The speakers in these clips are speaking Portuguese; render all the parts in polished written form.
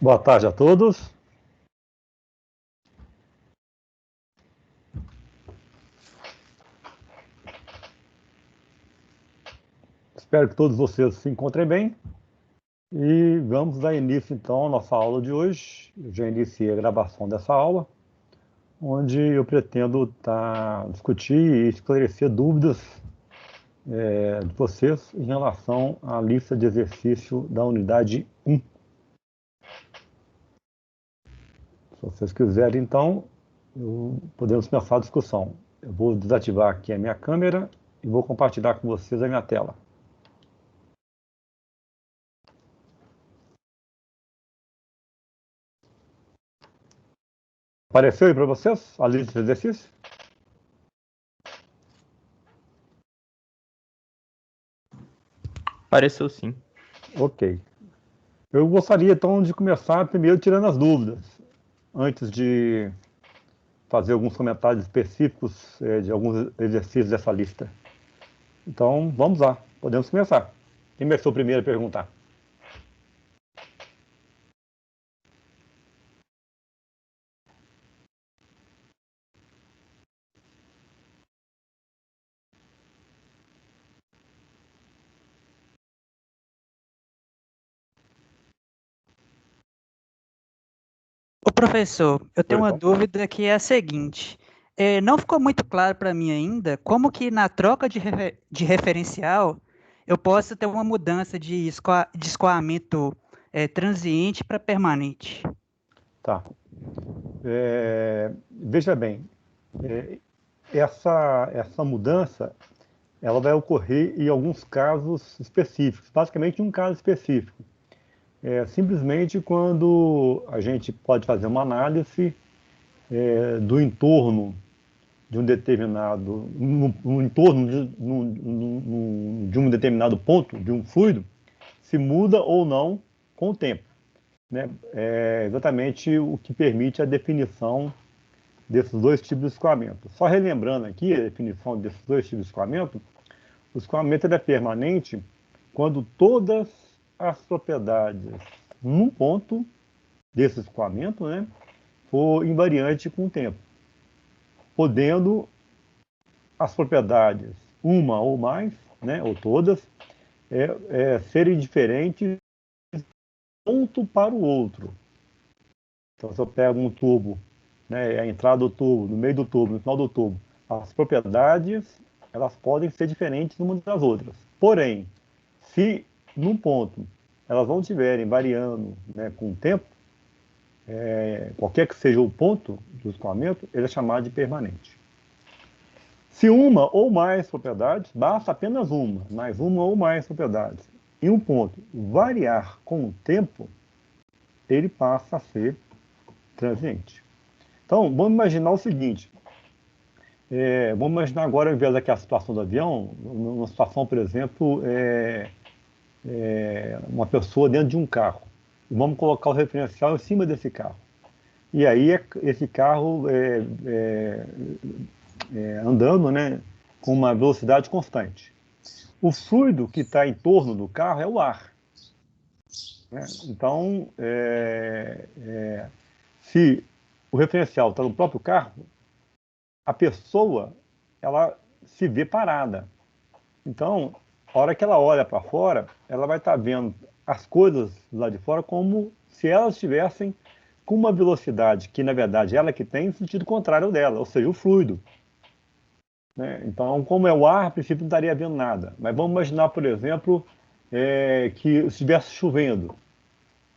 Boa tarde a todos. Espero que todos vocês se encontrem bem. E vamos dar início, então, à nossa aula de hoje. Eu já iniciei a gravação dessa aula, onde eu pretendo discutir e esclarecer dúvidas de vocês em relação à lista de exercício da unidade 1. Se vocês quiserem, então, podemos começar a discussão. Eu vou desativar aqui a minha câmera e vou compartilhar com vocês a minha tela. Apareceu aí para vocês a lista de exercícios? Apareceu sim. Ok. Eu gostaria, então, de começar primeiro tirando as dúvidas, antes de fazer alguns comentários específicos de alguns exercícios dessa lista. Então, vamos lá, podemos começar. Quem vai ser o primeiro a perguntar? Ô professor, eu tenho uma Então, dúvida que é a seguinte. Não ficou muito claro para mim ainda como que na troca de referencial eu posso ter uma mudança de escoamento transiente para permanente. tá. Veja bem, essa mudança ela vai ocorrer em alguns casos específicos, basicamente em um caso específico. Simplesmente quando a gente pode fazer uma análise do entorno de um determinado, no entorno de um determinado ponto, de um fluido, se muda ou não com o tempo. Né? É exatamente o que permite a definição desses dois tipos de escoamento. Só relembrando aqui a definição desses dois tipos de escoamento, o escoamento é permanente quando todas as propriedades num ponto desse escoamento, né, for invariante com o tempo, podendo as propriedades, uma ou mais, né, ou todas, serem diferentes de um ponto para o outro. Então, se eu pego um tubo, né, a entrada do tubo, no meio do tubo, no final do tubo, as propriedades elas podem ser diferentes umas das outras. Porém, se num ponto elas não estiverem variando, né, com o tempo, qualquer que seja o ponto do escoamento, ele é chamado de permanente. Se uma ou mais propriedades, basta apenas uma, mas uma ou mais propriedades, e um ponto variar com o tempo, ele passa a ser transiente. Então, vamos imaginar o seguinte, vamos imaginar agora, ao invés daquela situação do avião, uma situação, por exemplo, uma pessoa dentro de um carro. E vamos colocar o referencial em cima desse carro. E aí esse carro andando, né, com uma velocidade constante. O fluido que está em torno do carro é o ar. Né? Então, se o referencial está no próprio carro, a pessoa ela se vê parada. Então, a hora que ela olha para fora, ela vai estar vendo as coisas lá de fora como se elas estivessem com uma velocidade que, na verdade, ela que tem, no sentido contrário dela, ou seja, o fluido. Né? Então, como é o ar, a princípio não estaria vendo nada. Mas vamos imaginar, por exemplo, que estivesse chovendo.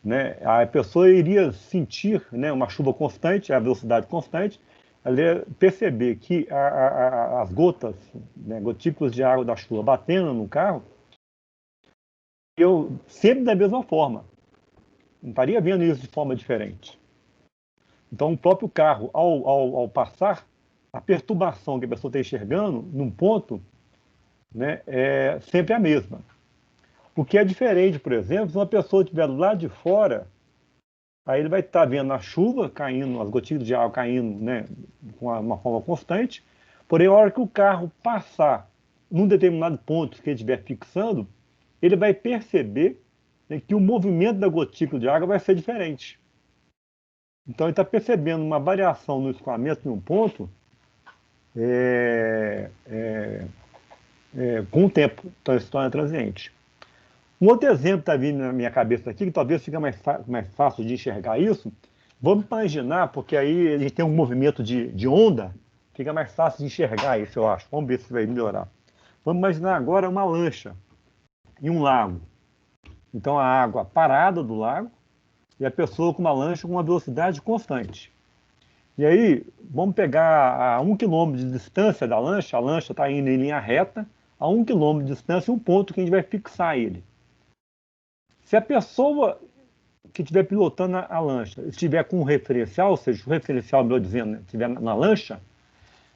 Né? A pessoa iria sentir, né, uma chuva constante, a velocidade constante, ela ia perceber que as gotas, né, gotículas de água da chuva batendo no carro, eu sempre da mesma forma. Não estaria vendo isso de forma diferente. Então, o próprio carro, ao passar, a perturbação que a pessoa está enxergando num ponto, né, é sempre a mesma. O que é diferente, por exemplo, se uma pessoa estiver lá de fora, aí ele vai estar vendo a chuva caindo, as gotículas de água caindo, né, com uma forma constante, porém, a hora que o carro passar num determinado ponto que ele estiver fixando, ele vai perceber né, que o movimento da gotícula de água vai ser diferente. Então, ele está percebendo uma variação no escoamento em um ponto com o tempo. Então, isso se torna transiente. Um outro exemplo que está vindo na minha cabeça aqui, que talvez fique mais fácil de enxergar isso, vamos imaginar, porque aí a gente tem um movimento de onda, fica mais fácil de enxergar isso, eu acho. Vamos ver se vai melhorar. Vamos imaginar agora uma lancha em um lago. Então, a água parada do lago e a pessoa com uma lancha com uma velocidade constante. E aí, vamos pegar a 1 km de distância da lancha, a lancha está indo em linha reta, a 1 km de distância, um ponto que a gente vai fixar ele. Se a pessoa que estiver pilotando a lancha estiver com um referencial, ou seja, o referencial, melhor dizendo, né, estiver na lancha,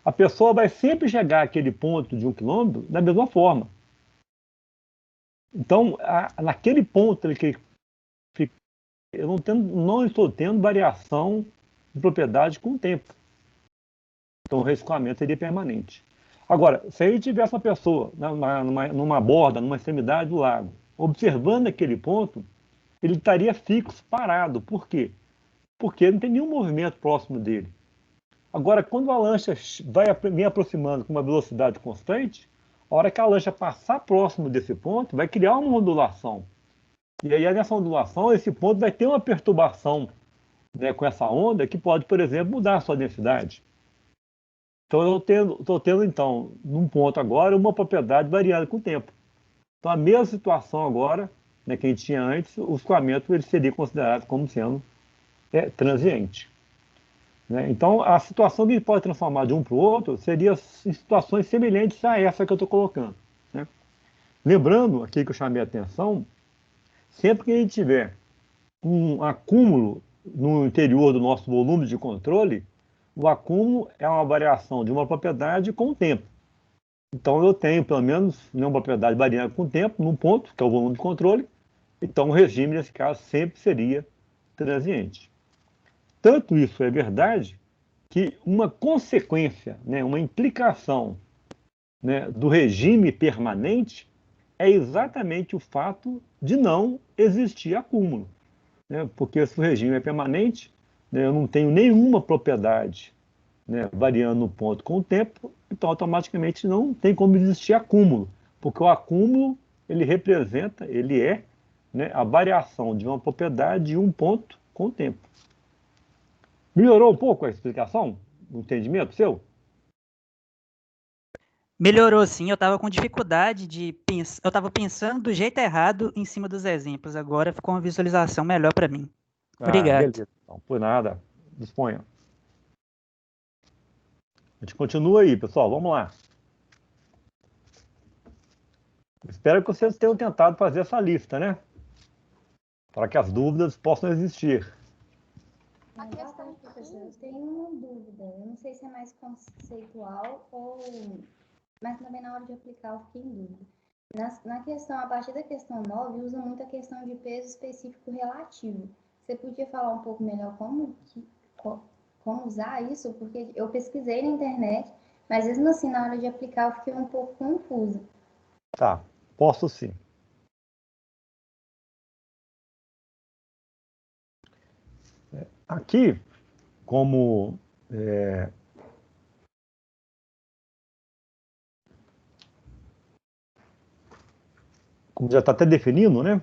a pessoa vai sempre chegar àquele ponto de 1 km da mesma forma. Então, naquele ponto que eu não estou tendo variação de propriedade com o tempo. Então, o reescoamento seria permanente. Agora, se aí tivesse uma pessoa numa borda, numa extremidade do lago, observando aquele ponto, ele estaria fixo, parado. Por quê? Porque não tem nenhum movimento próximo dele. Agora, quando a lancha vem aproximando com uma velocidade constante, a hora que a lancha passar próximo desse ponto, vai criar uma ondulação. E aí, nessa ondulação, esse ponto vai ter uma perturbação, né, com essa onda que pode, por exemplo, mudar a sua densidade. Então, eu estou tendo, então, num ponto agora, uma propriedade variada com o tempo. Então, a mesma situação agora, né, que a gente tinha antes, o escoamento ele seria considerado como sendo transiente. Né? Então, a situação que ele pode transformar de um para o outro seria em situações semelhantes a essa que eu estou colocando. Né? Lembrando, aqui que eu chamei a atenção, sempre que a gente tiver um acúmulo no interior do nosso volume de controle, o acúmulo é uma variação de uma propriedade com o tempo. Então, eu tenho, pelo menos, uma propriedade variando com o tempo, num ponto, que é o volume de controle. Então, o regime, nesse caso, sempre seria transiente. Tanto isso é verdade que uma consequência, né, uma implicação, né, do regime permanente é exatamente o fato de não existir acúmulo. Né, porque se o regime é permanente, né, eu não tenho nenhuma propriedade, né, variando no ponto com o tempo, então automaticamente não tem como existir acúmulo, porque o acúmulo ele é, né, a variação de uma propriedade de um ponto com o tempo. Melhorou um pouco a explicação? O entendimento seu? Melhorou sim, eu estava com dificuldade de pensar, eu estava pensando do jeito errado em cima dos exemplos, agora ficou uma visualização melhor para mim. Ah, Obrigado. beleza. Não, por nada. Disponha. A gente continua aí, pessoal. Vamos lá. Espero que vocês tenham tentado fazer essa lista, né? Para que as dúvidas possam existir. Boa tarde, professor. Eu tenho uma dúvida. Eu não sei se é mais conceitual ou... Mas também na hora de aplicar eu fiquei em dúvida. Na questão, a partir da questão 9, usa muito a questão de peso específico relativo. Você podia falar um pouco melhor como usar isso? Porque eu pesquisei na internet, mas mesmo assim, na hora de aplicar, eu fiquei um pouco confusa. Tá, posso sim. Aqui, como já está até definindo, né?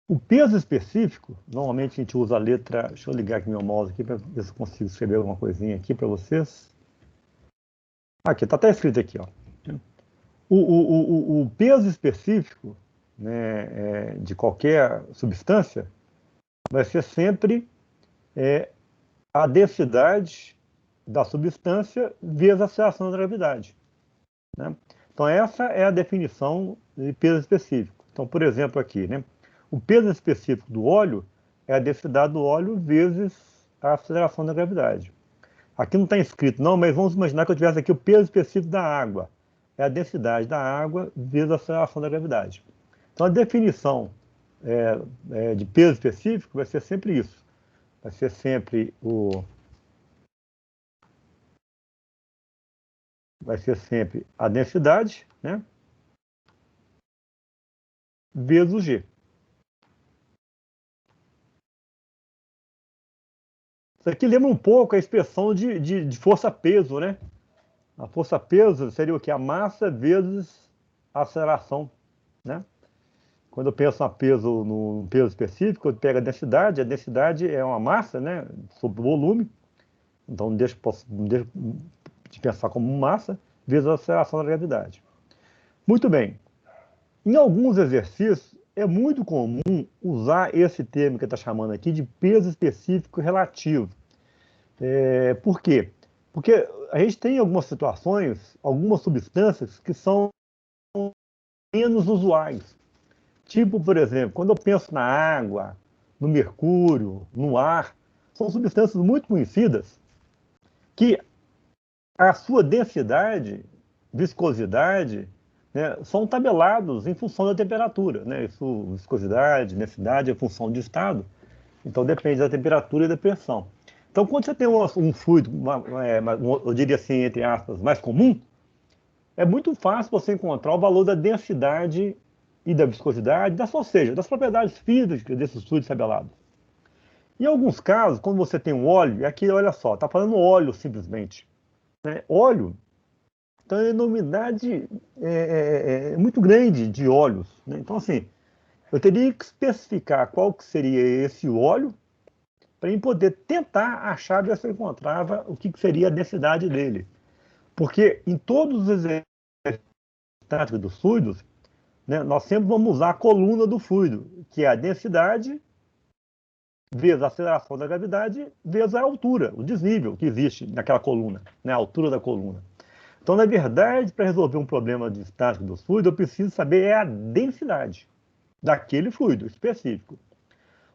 O peso específico, normalmente a gente usa a letra. Deixa eu ligar aqui meu mouse aqui para ver se eu consigo escrever alguma coisinha aqui para vocês. Aqui, está até escrito aqui, ó. O peso específico, né, de qualquer substância vai ser sempre a densidade da substância vezes a aceleração da gravidade. Né? Então, essa é a definição de peso específico. Então, por exemplo, aqui, né, o peso específico do óleo é a densidade do óleo vezes a aceleração da gravidade. Aqui não está escrito, não, mas vamos imaginar que eu tivesse aqui o peso específico da água. É a densidade da água vezes a aceleração da gravidade. Então, a definição de peso específico vai ser sempre isso. Vai ser sempre a densidade, né? vezes o G. Isso aqui lembra um pouco a expressão de força-peso, né? A força-peso seria o quê? A massa vezes a aceleração, né? Quando eu penso num peso específico, eu pego a densidade é uma massa, né? Sobre o volume, então não deixo de pensar como massa, vezes a aceleração da gravidade. Muito bem. Em alguns exercícios, é muito comum usar esse termo que está chamando aqui de peso específico relativo. Por quê? Porque a gente tem algumas situações, algumas substâncias que são menos usuais. Tipo, por exemplo, quando eu penso na água, no mercúrio, no ar, são substâncias muito conhecidas que a sua densidade, viscosidade, né, são tabelados em função da temperatura. Né? Isso, viscosidade, densidade é função de estado, então depende da temperatura e da pressão. Então, quando você tem um fluido, eu diria assim, entre aspas, mais comum, é muito fácil você encontrar o valor da densidade e da viscosidade, ou seja, das propriedades físicas desses fluidos tabelados. Em alguns casos, quando você tem um óleo, e aqui, olha só, está falando óleo simplesmente. Né? Óleo, então, é uma unidade muito grande de óleos. Né? Então, assim, eu teria que especificar qual que seria esse óleo para eu poder tentar achar ver se eu encontrava o que seria a densidade dele. Porque em todos os exercícios estáticos dos fluidos, né, nós sempre vamos usar a coluna do fluido, que é a densidade vezes a aceleração da gravidade vezes a altura, o desnível que existe naquela coluna, né, a altura da coluna. Então, na verdade, para resolver um problema de estática dos fluidos, eu preciso saber a densidade daquele fluido específico.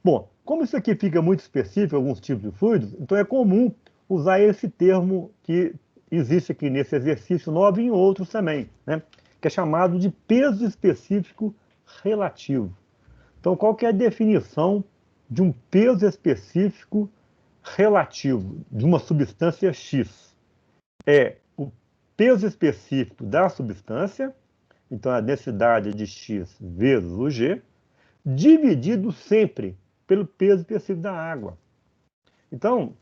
Bom, como isso aqui fica muito específico, alguns tipos de fluidos, então é comum usar esse termo que existe aqui nesse exercício 9 e em outros também, né? Que é chamado de peso específico relativo. Então, qual que é a definição de um peso específico relativo de uma substância X? É o peso específico da substância, então a densidade de X vezes o G, dividido sempre pelo peso específico da água. Então,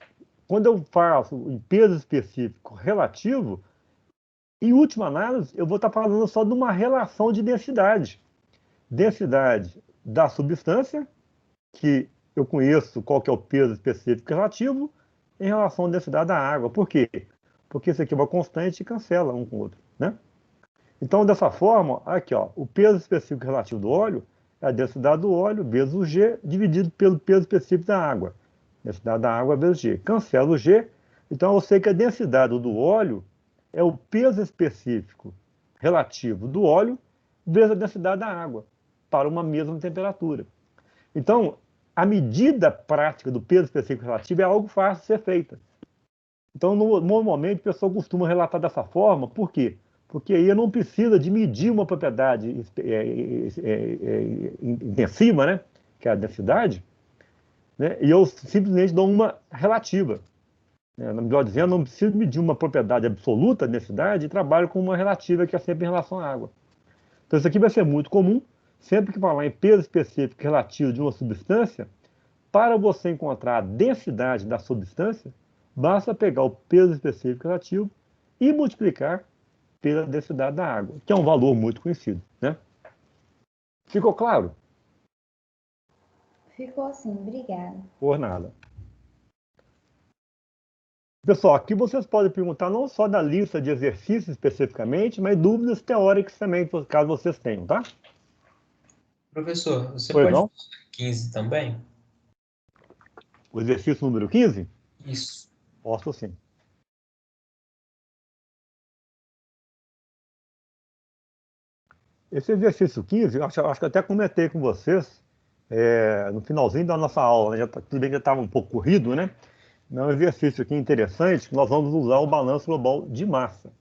quando eu faço em peso específico relativo, em última análise, eu vou estar falando só de uma relação de densidade. Densidade da substância, que eu conheço qual que é o peso específico relativo, em relação à densidade da água. Por quê? Porque isso aqui é uma constante e cancela um com o outro. Né? Então, dessa forma, aqui, ó, o peso específico relativo do óleo é a densidade do óleo vezes o G, dividido pelo peso específico da água. Densidade da água vezes G. Cancela o G, então eu sei que a densidade do óleo é o peso específico relativo do óleo vezes a densidade da água, para uma mesma temperatura. Então, a medida prática do peso específico relativo é algo fácil de ser feita. Então, normalmente, a pessoa costuma relatar dessa forma, por quê? Porque aí eu não preciso de medir uma propriedade intensiva, né? Que é a densidade, né? E eu simplesmente dou uma relativa. Melhor dizendo, não preciso medir uma propriedade absoluta da densidade e trabalho com uma relativa que é sempre em relação à água. Então, isso aqui vai ser muito comum, sempre que falar em peso específico relativo de uma substância, para você encontrar a densidade da substância, basta pegar o peso específico relativo e multiplicar pela densidade da água, que é um valor muito conhecido. Né? Ficou claro? Ficou sim, obrigada. Por nada. Pessoal, aqui vocês podem perguntar não só da lista de exercícios especificamente, mas dúvidas teóricas também, caso vocês tenham, tá? Professor, você Pois pode não? usar 15 também? O exercício número 15? Isso. Posso sim. Esse exercício 15, eu acho que eu até comentei com vocês no finalzinho da nossa aula, né? Tudo bem que já estava um pouco corrido, né? É um exercício aqui interessante, que nós vamos usar o balanço global de massa.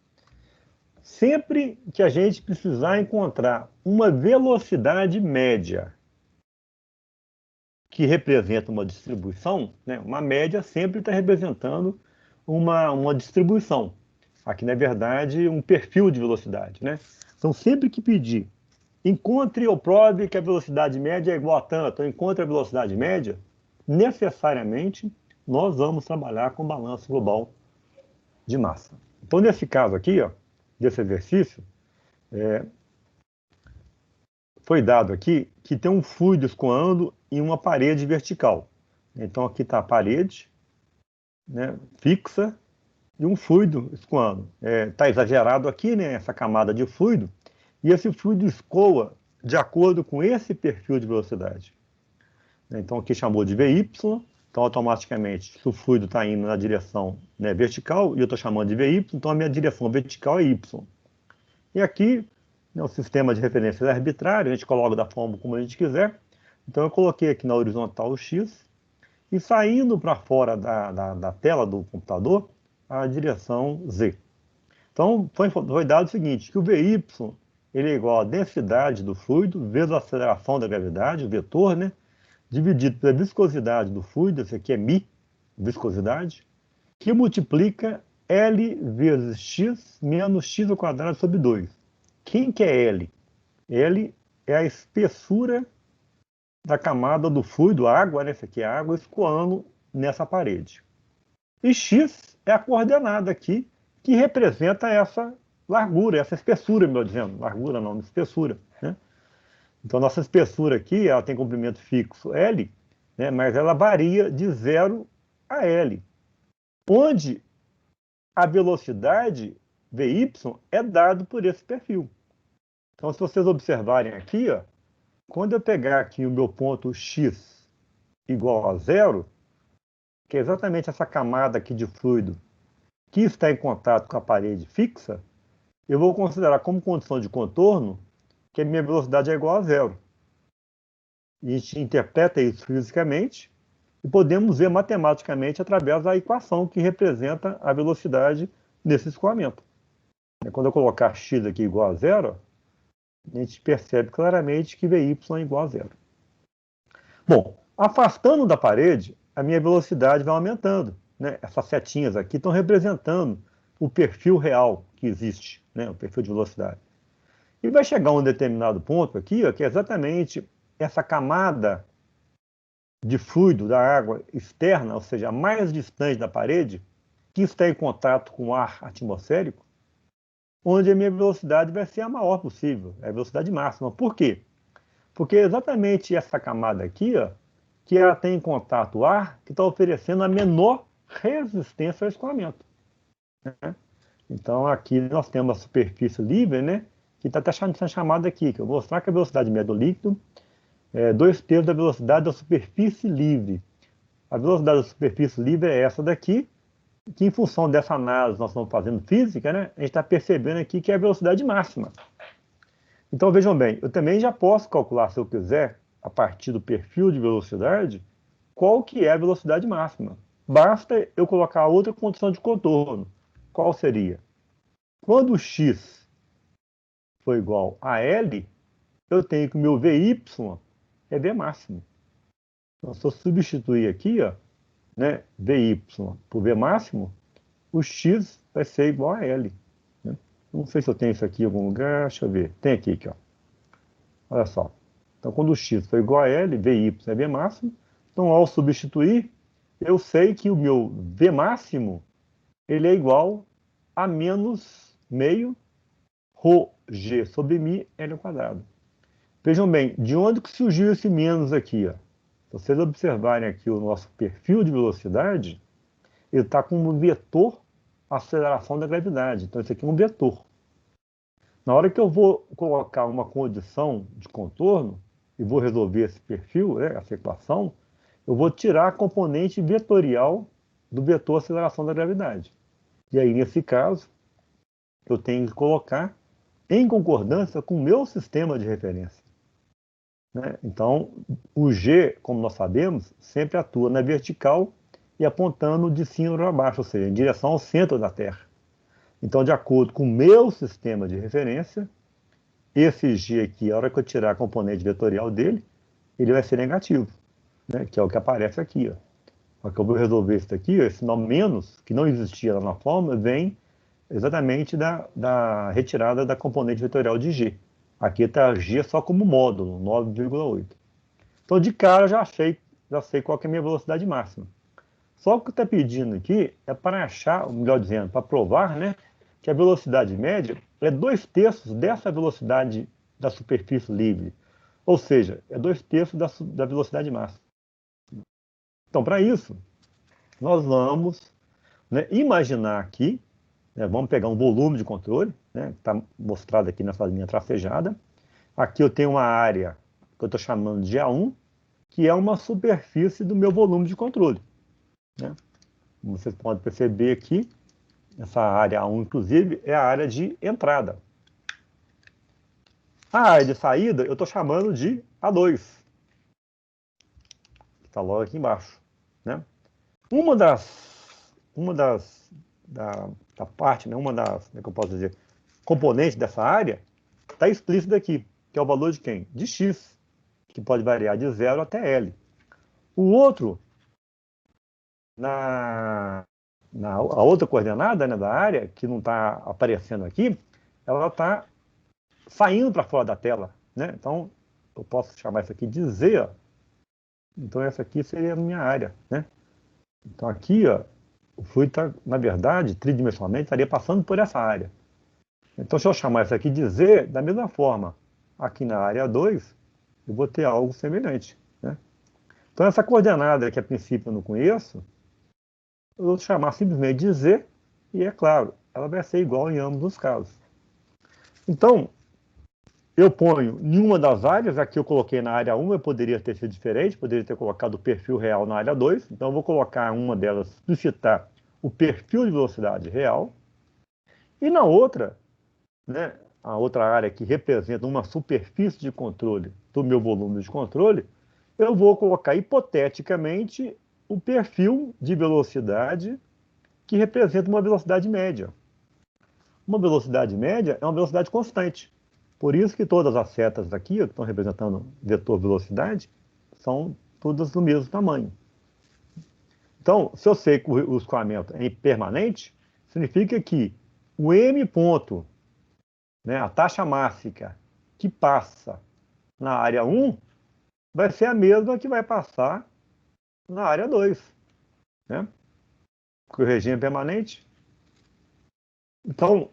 Sempre que a gente precisar encontrar uma velocidade média que representa uma distribuição, né? Uma média sempre está representando uma distribuição. Aqui, na verdade, um perfil de velocidade. Né? Então, sempre que pedir encontre ou prove que a velocidade média é igual a tanto, ou encontre a velocidade média, necessariamente nós vamos trabalhar com balanço global de massa. Então, nesse caso aqui, ó, desse exercício, foi dado aqui que tem um fluido escoando em uma parede vertical. Então, aqui está a parede, né, fixa, e um fluido escoando. Está exagerado aqui, né, essa camada de fluido, e esse fluido escoa de acordo com esse perfil de velocidade. Então, aqui chamou de VY, então automaticamente, se o fluido está indo na direção, né, vertical, e eu estou chamando de VY, então a minha direção vertical é Y. E aqui, né, o sistema de referência é arbitrário, a gente coloca da forma como a gente quiser. Então, eu coloquei aqui na horizontal o X, e saindo para fora da tela do computador, a direção Z. Então, foi dado o seguinte, que o VY ele é igual à densidade do fluido vezes a aceleração da gravidade, o vetor, né, dividido pela viscosidade do fluido, esse aqui é μ, viscosidade, que multiplica L vezes X menos X ao quadrado sobre 2. Quem que é L? L é a espessura da camada do fluido, água, né? Essa aqui é água, escoando nessa parede. E X é a coordenada aqui, que representa essa largura, essa espessura, melhor dizendo. Largura não, espessura, né? Então, nossa espessura aqui, ela tem comprimento fixo L, né? Mas ela varia de 0 a L, onde a velocidade Vy é dado por esse perfil. Então, se vocês observarem aqui, ó, quando eu pegar aqui o meu ponto x igual a 0, que é exatamente essa camada aqui de fluido que está em contato com a parede fixa, eu vou considerar como condição de contorno que a minha velocidade é igual a 0. E a gente interpreta isso fisicamente e podemos ver matematicamente através da equação que representa a velocidade nesse escoamento. Quando eu colocar x aqui igual a 0, a gente percebe claramente que Vy é igual a 0. Bom, afastando da parede, a minha velocidade vai aumentando, né? Essas setinhas aqui estão representando o perfil real que existe, né? O perfil de velocidade. E vai chegar a um determinado ponto aqui, ó, que é exatamente essa camada de fluido da água externa, ou seja, a mais distante da parede, que está em contato com o ar atmosférico, onde a minha velocidade vai ser a maior possível, é a velocidade máxima. Por quê? Porque é exatamente essa camada aqui, ó, que ela tem em contato o ar, que está oferecendo a menor resistência ao escoamento, né? Então, aqui nós temos a superfície livre, né, que está até chamada aqui, que eu vou mostrar que a velocidade média do líquido é 2/3 da velocidade da superfície livre. A velocidade da superfície livre é essa daqui, que em função dessa análise nós estamos fazendo física, né, a gente está percebendo aqui que é a velocidade máxima. Então, vejam bem, eu também já posso calcular, se eu quiser, a partir do perfil de velocidade, qual que é a velocidade máxima. Basta eu colocar outra condição de contorno. Qual seria? Quando x for igual a L, eu tenho que o meu Vy é V máximo. Então, se eu substituir aqui, ó, né, Vy por V máximo, o x vai ser igual a L, né? Não sei se eu tenho isso aqui em algum lugar, deixa eu ver. Tem aqui, ó. Olha só. Então, quando o x for igual a L, Vy é V máximo. Então, ao substituir, eu sei que o meu V máximo ele é igual a menos meio ρg sobre μ L ao quadrado. Vejam bem, de onde que surgiu esse menos aqui, ó? Se vocês observarem aqui o nosso perfil de velocidade, ele está com um vetor aceleração da gravidade. Então, isso aqui é um vetor. Na hora que eu vou colocar uma condição de contorno e vou resolver esse perfil, né, essa equação, eu vou tirar a componente vetorial do vetor aceleração da gravidade. E aí, nesse caso, eu tenho que colocar em concordância com o meu sistema de referência, né? Então, o G, como nós sabemos, sempre atua na vertical e apontando de cima para baixo, ou seja, em direção ao centro da Terra. Então, de acordo com o meu sistema de referência, esse G aqui, a hora que eu tirar a componente vetorial dele, ele vai ser negativo, né? Que é o que aparece aqui, ó. A hora que eu vou resolver isso daqui, ó, esse nó menos, que não existia lá na fórmula, vem exatamente da retirada da componente vetorial de G. Aqui está G só como módulo, 9,8. Então, de cara, já sei qual que é a minha velocidade máxima. Só que o que está pedindo aqui é para achar, ou melhor dizendo, para provar, né, que a velocidade média é 2/3 dessa velocidade da superfície livre. Ou seja, é 2/3 da velocidade máxima. Então, para isso, nós vamos, né, imaginar aqui, né, vamos pegar um volume de controle, né, que está mostrado aqui nessa linha tracejada. Aqui eu tenho uma área que eu estou chamando de A1, que é uma superfície do meu volume de controle, né? Como vocês podem perceber aqui, essa área A1, inclusive, é a área de entrada. A área de saída eu estou chamando de A2, que está logo aqui embaixo, né? Uma da parte, né, uma das, como é que eu posso dizer, componentes dessa área está explícita aqui, que é o valor de quem? De x, que pode variar de 0 até L. O outro, a outra coordenada, né, da área, que não está aparecendo aqui, ela está saindo para fora da tela, né? Então, eu posso chamar isso aqui de Z, ó. Então, essa aqui seria a minha área, né? Então, aqui, ó, o fluido, na verdade, tridimensionalmente, estaria passando por essa área. Então, se eu chamar isso aqui de Z, da mesma forma, aqui na área 2, eu vou ter algo semelhante, né? Então, essa coordenada que a princípio eu não conheço, eu vou chamar simplesmente de Z, e é claro, ela vai ser igual em ambos os casos. Então, eu ponho em uma das áreas, aqui eu coloquei na área 1, eu poderia ter sido diferente, poderia ter colocado o perfil real na área 2, então eu vou colocar uma delas, suscitar o perfil de velocidade real, e na outra, né, a outra área que representa uma superfície de controle do meu volume de controle, eu vou colocar hipoteticamente o perfil de velocidade que representa uma velocidade média. Uma velocidade média é uma velocidade constante. Por isso que todas as setas aqui, que estão representando vetor velocidade, são todas do mesmo tamanho. Então, se eu sei que o escoamento é permanente, significa que o m ponto, né, a taxa máxima que passa na área 1, vai ser a mesma que vai passar na área 2, né? Porque o regime é permanente. Então,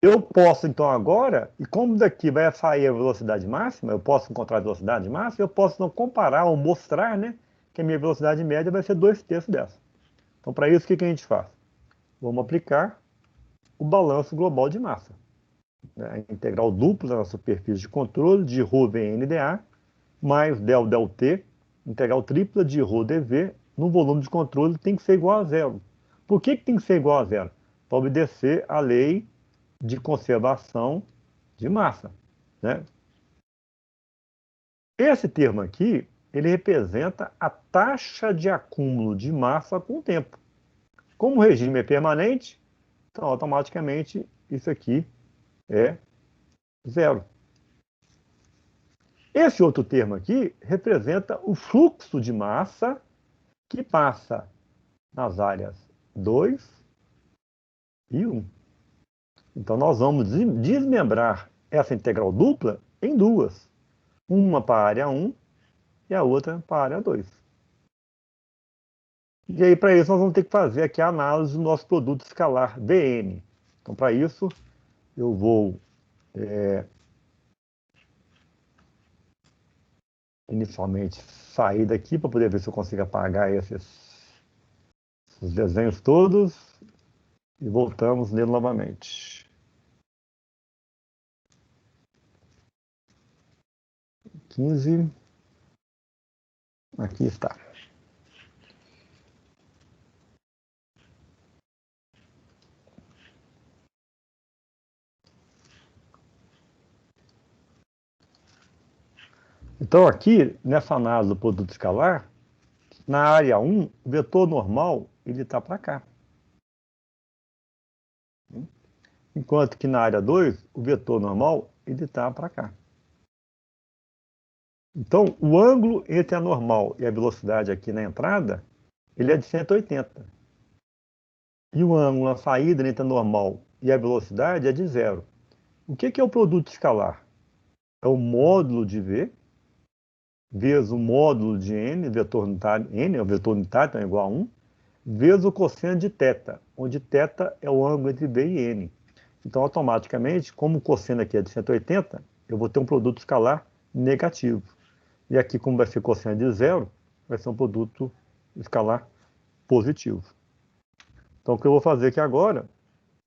eu posso, então, agora, e como daqui vai sair a velocidade máxima, eu posso encontrar a velocidade máxima, eu posso não comparar ou mostrar, né, que a minha velocidade média vai ser 2/3 dessa. Então, para isso, o que a gente faz? Vamos aplicar o balanço global de massa, né, a integral dupla na superfície de controle de ρ VNdA mais del del T, integral tripla de ρ dV no volume de controle tem que ser igual a zero. Por que tem que ser igual a zero? Para obedecer a lei de conservação de massa, né? Esse termo aqui, ele representa a taxa de acúmulo de massa com o tempo. Como o regime é permanente, então automaticamente isso aqui é zero. Esse outro termo aqui representa o fluxo de massa que passa nas áreas 2 e 1. Então, nós vamos desmembrar essa integral dupla em duas. Uma para a área 1 e a outra para a área 2. E aí, para isso, nós vamos ter que fazer aqui a análise do nosso produto escalar Vn. Então, para isso, eu vou inicialmente sair daqui para poder ver se eu consigo apagar esses desenhos todos e voltamos nele novamente. 15. Aqui está. Então, aqui, nessa análise do produto escalar, na área 1, o vetor normal ele está para cá. Enquanto que na área 2, o vetor normal ele está para cá. Então, o ângulo entre a normal e a velocidade aqui na entrada, ele é de 180. E o ângulo na saída entre a normal e a velocidade é de zero. O que é o produto escalar? é o módulo de V, vezes o módulo de N, vetor unitário, N é o vetor unitário, então é igual a 1, vezes o cosseno de θ, onde θ é o ângulo entre B e N. Então, automaticamente, como o cosseno aqui é de 180, eu vou ter um produto escalar negativo. E aqui, como vai ser cosseno de zero, vai ser um produto escalar positivo. Então, o que eu vou fazer aqui agora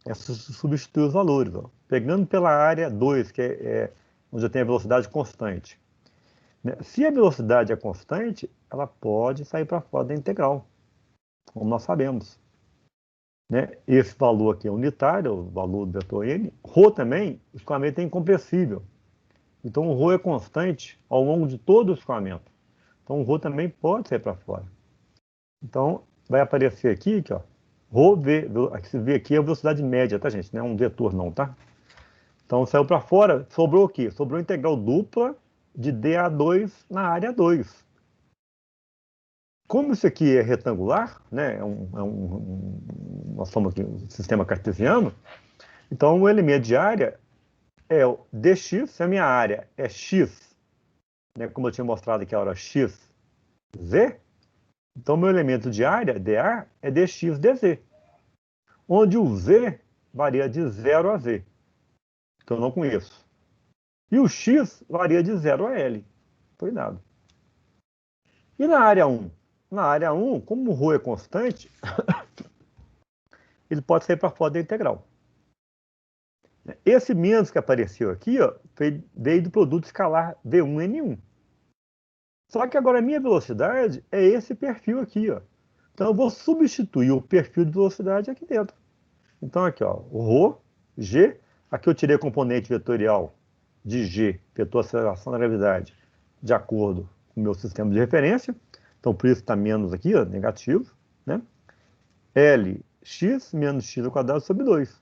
é substituir os valores. Ó. Pegando pela área 2, que é onde eu tenho a velocidade constante. Né? Se a velocidade é constante, ela pode sair para fora da integral, como nós sabemos. Né? Esse valor aqui é unitário, o valor do vetor n. Ρ também, o escoamento é incompressível. Então, o Ρ é constante ao longo de todo o escoamento. Então, o Ρ também pode sair para fora. Então, vai aparecer aqui, ó, Rho V, se vê aqui é a velocidade média, tá, gente? Não é um vetor, não, tá? Então, saiu para fora, sobrou o quê? Sobrou a integral dupla de dA2 na área 2. Como isso aqui é retangular, né? Nós somos aqui um sistema cartesiano, então o elemento de área é o dx, se a minha área é x, né, como eu tinha mostrado aqui a hora x, z, então meu elemento de área, dA, é dx dz, onde o z varia de 0 a z, que eu não conheço. E o x varia de 0 a L. Foi dado. E na área 1? Na área 1, como o Rho é constante, ele pode sair para fora da integral. Esse menos que apareceu aqui, ó, veio do produto escalar V1N1. Só que agora a minha velocidade é esse perfil aqui. Ó. Então eu vou substituir o perfil de velocidade aqui dentro. Então aqui, ó, o Rho, G, aqui eu tirei a componente vetorial de G, vetor aceleração da gravidade, de acordo com o meu sistema de referência. Então, por isso está menos aqui, ó, negativo. Né? Lx menos x ao quadrado sobre 2.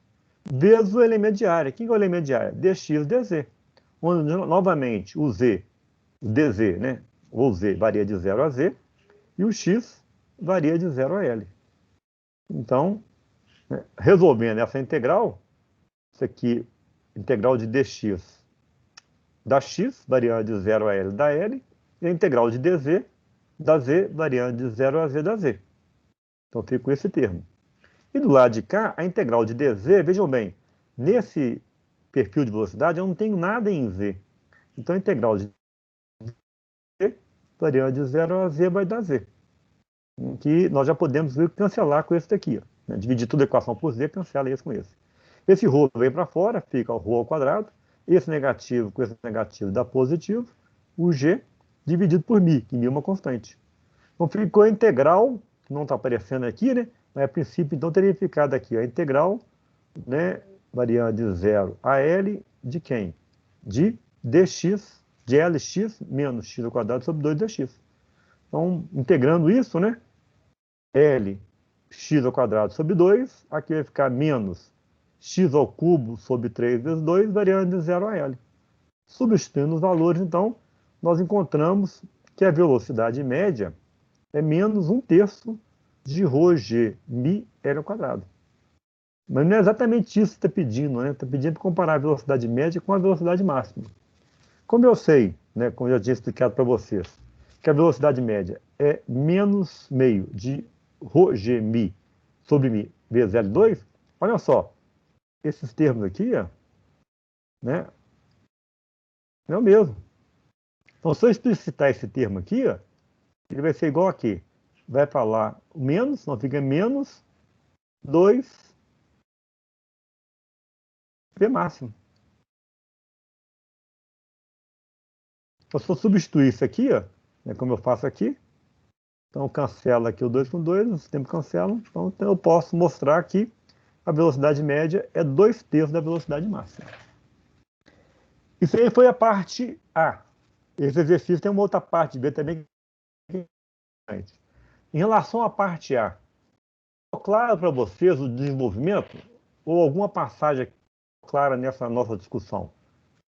Vezes o elemento de área. Quem é o elemento de área? dx dz. Onde, novamente, o z, o dz, né? O z varia de 0 a z, e o x varia de 0 a L. Então, né, resolvendo essa integral, isso aqui, integral de dx da x, variando de 0 a L da L, e a integral de dz da z, variando de 0 a z da z. Então, fica com esse termo. E do lado de cá, a integral de dz, vejam bem, nesse perfil de velocidade eu não tenho nada em z. Então, a integral de z, variando de 0 a z, vai dar z. Que nós já podemos cancelar com esse daqui. Ó, né? Dividir toda a equação por z, cancela isso com esse. Esse ρ vem para fora, fica o ρ ao quadrado. Esse negativo com esse negativo dá positivo. O g dividido por μ, que μ é uma constante. Então, ficou a integral, que não está aparecendo aqui, né? Mas, a princípio, então, teria ficado aqui a integral, né, variando de 0 a L de quem? De dx, de Lx menos x ao quadrado sobre 2dx. Então, integrando isso, né? Lx ao quadrado sobre 2, aqui vai ficar menos x ao cubo sobre 3 vezes 2, variando de 0 a L. Substituindo os valores, então, nós encontramos que a velocidade média é menos 1/3 de ρg μ L ao quadrado. Mas não é exatamente isso que está pedindo, né? Está pedindo para comparar a velocidade média com a velocidade máxima. Como eu sei, né, como eu já tinha explicado para vocês, que a velocidade média é menos meio de ρg μ sobre μ vezes L2, olha só, esses termos aqui, ó, né, é o mesmo. Então, se eu explicitar esse termo aqui, ó, ele vai ser igual a quê? Vai para lá o menos, não fica menos 2 V máximo. Então, se eu substituir isso aqui, ó, né, como eu faço aqui, então cancela aqui o 2 com 2, o sistema cancela, então eu posso mostrar que a velocidade média é 2/3 da velocidade máxima. Isso aí foi a parte A. Esse exercício tem uma outra parte B também. Em relação à parte A, ficou claro para vocês o desenvolvimento ou alguma passagem clara nessa nossa discussão?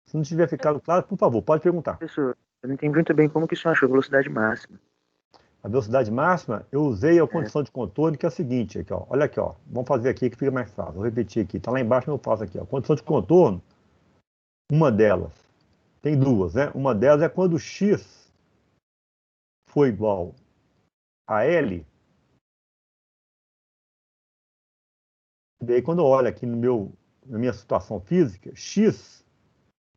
Se não tiver ficado claro, por favor, pode perguntar. Professor, eu não entendi muito bem como que o senhor achou a velocidade máxima. A velocidade máxima, eu usei a condição de contorno, que é a seguinte, aqui, ó. Olha aqui, ó. Vamos fazer aqui que fica mais fácil. Vou repetir aqui. Está lá embaixo, eu faço aqui, ó. Condição de contorno, uma delas Tem duas, né? Uma delas é quando x for igual a L. E daí, quando eu olho aqui na minha situação física, x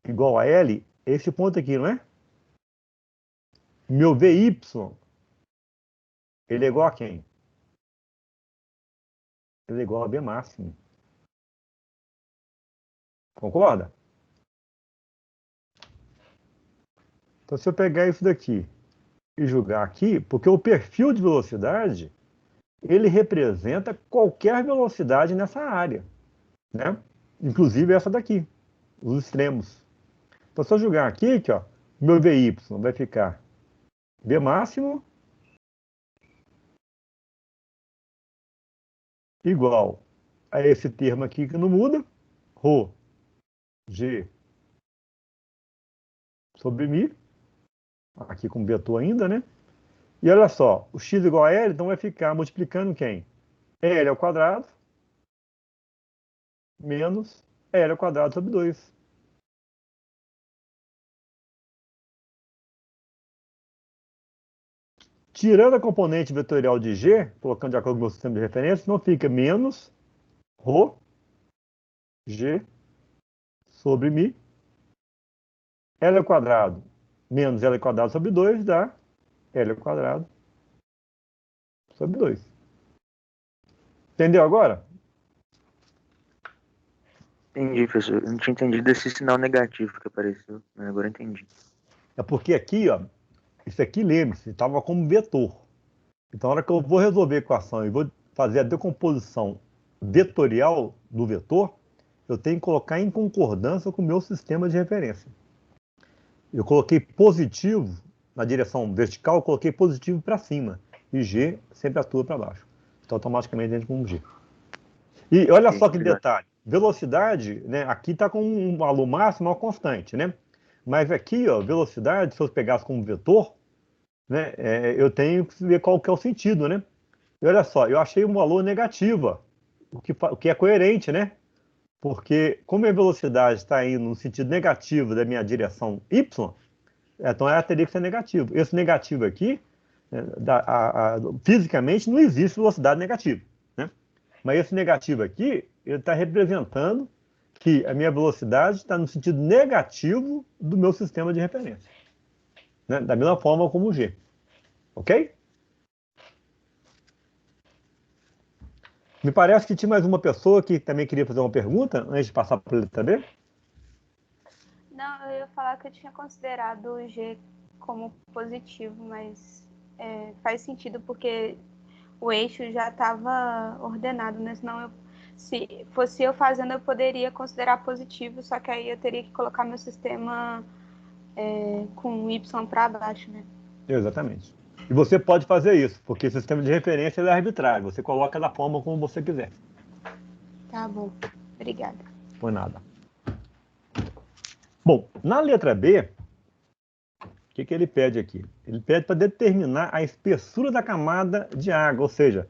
igual a L, é esse ponto aqui, não é? Meu VY, ele é igual a quem? Ele é igual a B máximo. Concorda? Então, se eu pegar isso daqui e jogar aqui, porque o perfil de velocidade, ele representa qualquer velocidade nessa área, né? Inclusive essa daqui, os extremos. Então, se eu jogar aqui, ó, meu VY vai ficar B máximo igual a esse termo aqui que não muda, ρ G sobre μ, aqui com vetor ainda, né? E olha só, o x igual a L, então vai ficar multiplicando quem? L ao quadrado menos L ao quadrado sobre 2. Tirando a componente vetorial de G, colocando de acordo com o meu sistema de referência, não fica menos ρ G sobre μ, L ao quadrado menos L ao quadrado sobre 2 dá L ao quadrado sobre 2. Entendeu agora? Entendi, professor. Eu não tinha entendido esse sinal negativo que apareceu, mas agora eu entendi. É porque aqui, ó, isso aqui, lembre-se, estava como vetor. Então, na hora que eu vou resolver a equação e vou fazer a decomposição vetorial do vetor, eu tenho que colocar em concordância com o meu sistema de referência. Eu coloquei positivo na direção vertical, eu coloquei positivo para cima. E G sempre atua para baixo. Então, automaticamente, entra com G. E olha só que detalhe. Velocidade, né, aqui está com um valor máximo, uma constante, né? Mas aqui, ó, velocidade, se eu pegasse como vetor, né, eu tenho que ver qual que é o sentido, né? E olha só, eu achei um valor negativo, o que é coerente, né? Porque como a velocidade está indo no sentido negativo da minha direção y, então ela teria que ser negativo. Esse negativo aqui, fisicamente, não existe velocidade negativa, né? Mas esse negativo aqui, ele está representando que a minha velocidade está no sentido negativo do meu sistema de referência, né? Da mesma forma como o G. Ok? Me parece que tinha mais uma pessoa que também queria fazer uma pergunta, antes de passar para ele também. Não, eu ia falar que eu tinha considerado o G como positivo, mas faz sentido porque o eixo já estava ordenado, né? Senão, se fosse eu fazendo, eu poderia considerar positivo, só que aí eu teria que colocar meu sistema com Y para baixo, né? Exatamente. E você pode fazer isso, porque o sistema de referência é arbitrário. Você coloca da forma como você quiser. Tá bom. Obrigada. Por nada. Bom, na letra B, o que ele pede aqui? Ele pede para determinar a espessura da camada de água, ou seja,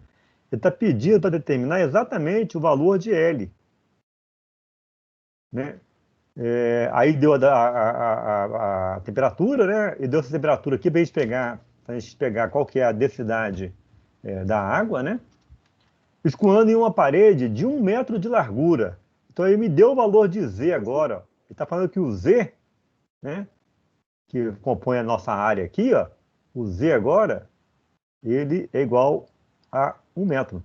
ele está pedindo para determinar exatamente o valor de L. Né? Aí deu a temperatura, né? E deu essa temperatura aqui para a gente pegar qual que é a densidade da água, né? Escoando em uma parede de 1 metro de largura. Então ele me deu o valor de Z agora. Ele está falando que o Z, né, que compõe a nossa área aqui, ó, o Z agora, ele é igual a 1 metro.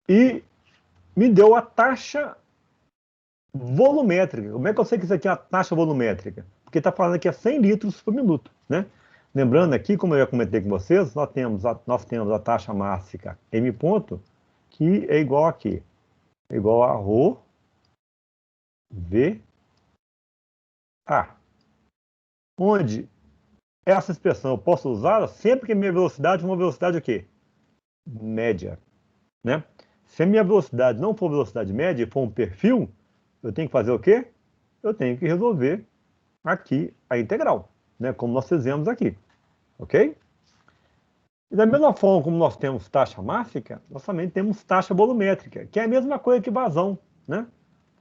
E me deu a taxa volumétrica. Como é que eu sei que isso aqui é a taxa volumétrica? Porque está falando que é 100 litros por minuto, né? Lembrando aqui, como eu já comentei com vocês, nós temos a taxa máxima M ponto, que é igual a quê? É igual a ρ V A. Onde essa expressão eu posso usá-la sempre que a minha velocidade for uma velocidade o quê? Média, né? Se a minha velocidade não for velocidade média e for um perfil, eu tenho que fazer o quê? Eu tenho que resolver aqui a integral, né? Como nós fizemos aqui, ok? E da mesma forma como nós temos taxa mássica, nós também temos taxa volumétrica, que é a mesma coisa que vazão, né?